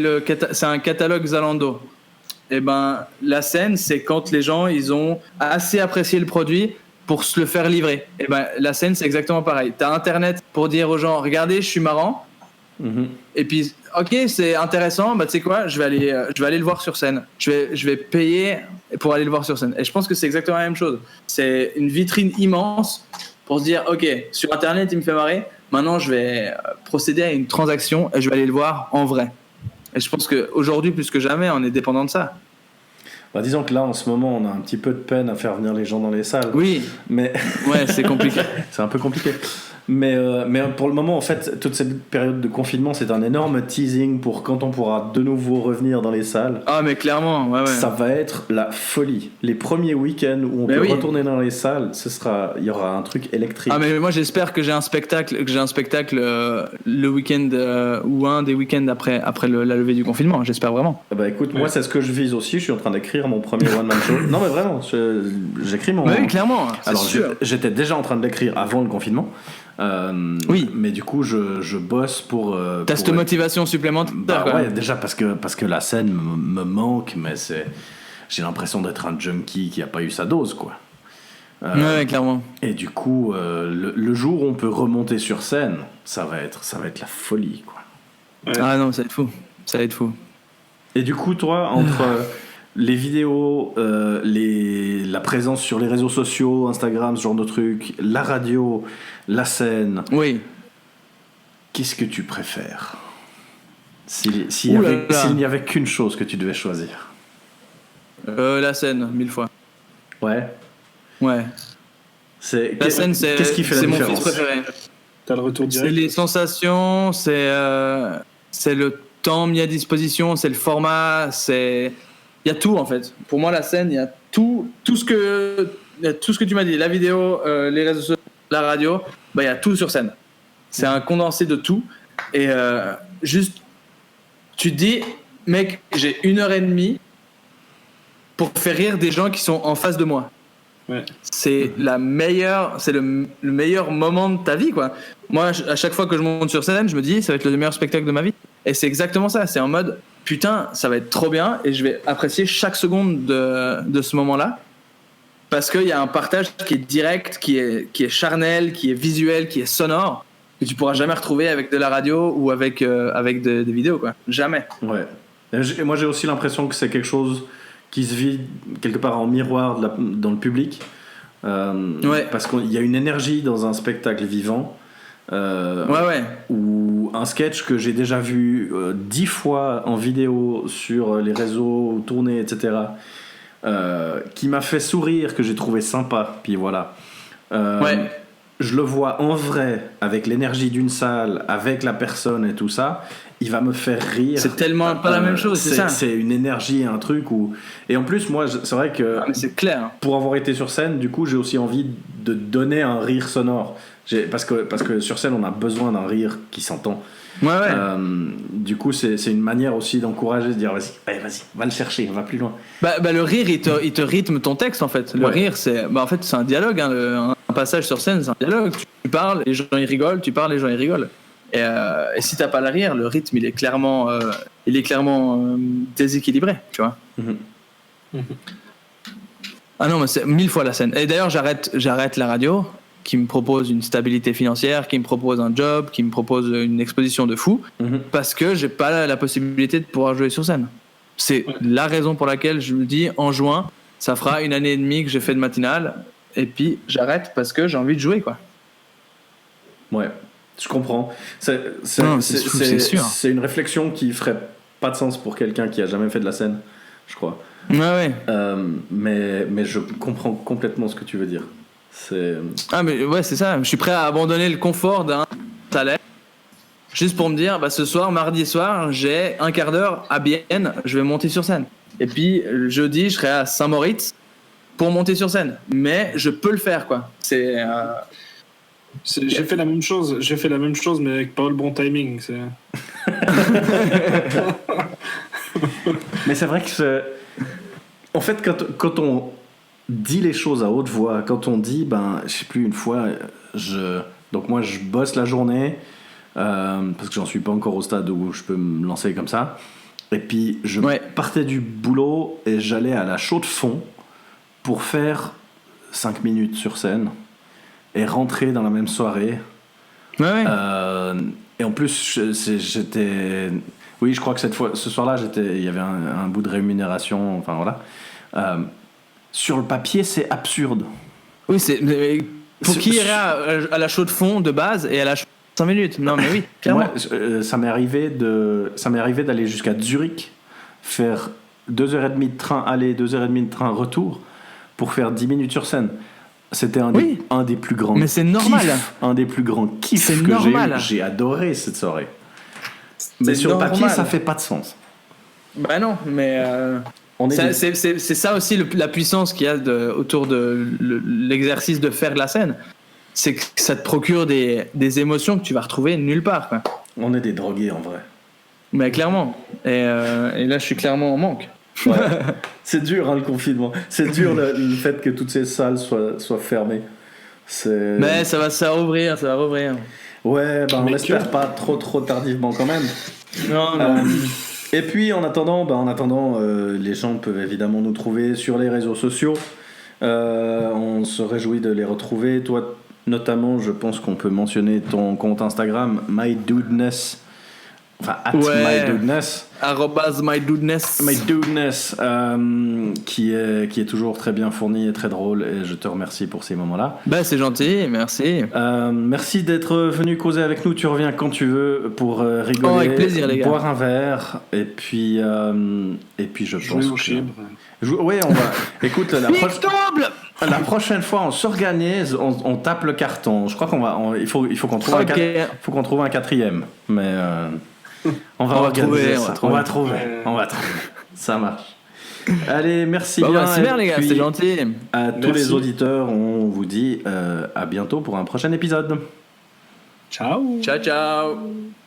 un catalogue Zalando. Et ben, la scène, c'est quand les gens, ils ont assez apprécié le produit pour se le faire livrer. Et ben, la scène, c'est exactement pareil. T'as Internet pour dire aux gens, regardez, je suis marrant. Mm-hmm. Et puis, ok, c'est intéressant. Bah, tu sais quoi, je vais aller le voir sur scène. Je vais payer pour aller le voir sur scène. Et je pense que c'est exactement la même chose. C'est une vitrine immense pour se dire, ok, sur Internet, il me fait marrer. Maintenant, je vais procéder à une transaction et je vais aller le voir en vrai. Et je pense qu'aujourd'hui, plus que jamais, on est dépendant de ça. Bah, disons que là, en ce moment, on a un petit peu de peine à faire venir les gens dans les salles. Oui. Mais ouais, c'est compliqué. C'est un peu compliqué. Mais pour le moment, en fait, toute cette période de confinement, c'est un énorme teasing pour quand on pourra de nouveau revenir dans les salles. Ah, mais clairement, ouais. Ça va être la folie. Les premiers week-ends où on peut retourner dans les salles, il y aura un truc électrique. Ah, mais moi, j'espère que j'ai un spectacle le week-end ou un des week-ends après la levée du confinement. J'espère vraiment. Bah écoute, moi, c'est ce que je vise aussi. Je suis en train d'écrire mon premier one-man show. Non, mais vraiment, j'écris mon. Oui, clairement. Alors, j'étais déjà en train de l'écrire avant le confinement. Oui, mais du coup je bosse pour t'as cette motivation supplémentaire. Bah ouais, déjà parce que la scène me manque, mais j'ai l'impression d'être un junkie qui a pas eu sa dose, quoi. Ouais, clairement. Et du coup le jour où on peut remonter sur scène, ça va être la folie, quoi. Ouais. Ah non, ça va être fou. Et du coup, toi, entre les vidéos, la présence sur les réseaux sociaux, Instagram, ce genre de trucs, la radio, la scène. Oui. Qu'est-ce que tu préfères s'il n'y avait qu'une chose que tu devais choisir? La scène, 1000 fois. Ouais. Ouais. La scène, qu'est-ce qui fait la c'est mon différence? fils préféré. T'as le retour C'est direct. les sensations, c'est le temps mis à disposition, c'est le format, il y a tout en fait. Pour moi, la scène, il y a tout ce que tu m'as dit, la vidéo, les réseaux sociaux, la radio, il y a tout sur scène. C'est un condensé de tout. Et juste, tu te dis, mec, j'ai 1h30 pour faire rire des gens qui sont en face de moi. Ouais. C'est le meilleur moment de ta vie, quoi. Moi, à chaque fois que je monte sur scène, je me dis, ça va être le meilleur spectacle de ma vie. Et c'est exactement ça. C'est en mode, putain, ça va être trop bien et je vais apprécier chaque seconde de ce moment-là. Parce qu'il y a un partage qui est direct, qui est charnel, qui est visuel, qui est sonore, que tu pourras jamais retrouver avec de la radio ou avec des vidéos, quoi. Jamais. Ouais. Et moi, j'ai aussi l'impression que c'est quelque chose qui se vit quelque part en miroir dans le public. Ouais. Parce qu'il y a une énergie dans un spectacle vivant. Ouais. Ou un sketch que j'ai déjà vu 10 fois en vidéo sur les réseaux tournés, etc. Qui m'a fait sourire, que j'ai trouvé sympa. Puis voilà. Ouais. Je le vois en vrai, avec l'énergie d'une salle, avec la personne et tout ça, il va me faire rire. C'est tellement pas la même chose, c'est ça. C'est une énergie, un truc où... Et en plus, moi, c'est vrai que... Ah, mais c'est clair. Pour avoir été sur scène, du coup, j'ai aussi envie de donner un rire sonore. Parce que sur scène, on a besoin d'un rire qui s'entend. Ouais. Du coup, c'est une manière aussi d'encourager, de dire vas-y, va le chercher, va plus loin. Le rire, il te rythme ton texte, en fait. Le rire, c'est un dialogue. Hein. Un passage sur scène, c'est un dialogue. Tu parles, les gens ils rigolent, tu parles, les gens ils rigolent. Et si t'as pas le rire, le rythme, il est clairement déséquilibré, tu vois. Ah non, mais c'est 1000 fois la scène. Et d'ailleurs, j'arrête la radio, qui me propose une stabilité financière, qui me propose un job, qui me propose une exposition de fou, parce que j'ai pas la possibilité de pouvoir jouer sur scène. C'est la raison pour laquelle je me dis, en juin, ça fera 1 année et demie que j'ai fait de matinale, et puis j'arrête parce que j'ai envie de jouer, quoi. Ouais, je comprends. C'est sûr. C'est une réflexion qui ferait pas de sens pour quelqu'un qui a jamais fait de la scène, je crois. Ouais. Mais je comprends complètement ce que tu veux dire. Mais ouais, c'est ça. Je suis prêt à abandonner le confort d'un salaire juste pour me dire, ce soir, mardi soir, j'ai un quart d'heure à Bienne, je vais monter sur scène. Et puis jeudi, je serai à Saint-Moritz pour monter sur scène. Mais je peux le faire, quoi. J'ai fait la même chose, mais avec pas le bon timing. Mais c'est vrai que en fait, quand on dit les choses à haute voix, quand on dit, je sais plus, une fois, donc moi je bosse la journée, parce que j'en suis pas encore au stade où je peux me lancer comme ça, et puis je partais du boulot et j'allais à la chaude fond pour faire 5 minutes sur scène et rentrer dans la même soirée. Et en plus j'étais... Oui, je crois que ce soir-là, il y avait un bout de rémunération, enfin voilà. Sur le papier, c'est absurde. Oui, pour qui irait à la chaude fond de base et à la chaude 5 minutes? Non, mais oui, clairement. Moi, ça m'est arrivé d'aller jusqu'à Zurich, faire 2h30 de train aller, 2h30 de train retour, pour faire 10 minutes sur scène. C'était un des plus grands mais c'est normal. Un des plus grands kiffs c'est que normal. j'ai eu. J'ai adoré cette soirée. Mais sur le papier, ça fait pas de sens. Non, mais c'est ça aussi la puissance qu'il y a autour de l'exercice de faire de la scène. C'est que ça te procure des émotions que tu vas retrouver nulle part, quoi. On est des drogués en vrai. Mais clairement. Et là, je suis clairement en manque. Ouais. C'est dur, le confinement. C'est dur le fait que toutes ces salles soient fermées. Mais ça va rouvrir. Ouais, on espère pas trop tardivement quand même. Non. Et puis en attendant, les gens peuvent évidemment nous trouver sur les réseaux sociaux. On se réjouit de les retrouver. Toi, notamment, je pense qu'on peut mentionner ton compte Instagram, MyDudeness. Enfin, @MyDudeness. @MyDudeness. MyDudeness, qui est toujours très bien fourni et très drôle, et je te remercie pour ces moments-là. C'est gentil, merci. Merci d'être venu causer avec nous. Tu reviens quand tu veux pour rigoler, avec plaisir, les gars. boire un verre, et puis je pense. Jouer au chibre. Ouais, on va. Écoute, La prochaine fois, on s'organise, on tape le carton. Je crois il faut qu'on trouve faut qu'on trouve un quatrième. Mais on va organiser ça. On va trouver. Ça marche. Allez, merci bien. C'est bien les gars, c'est gentil. À tous les auditeurs, on vous dit à bientôt pour un prochain épisode. Ciao. Ciao.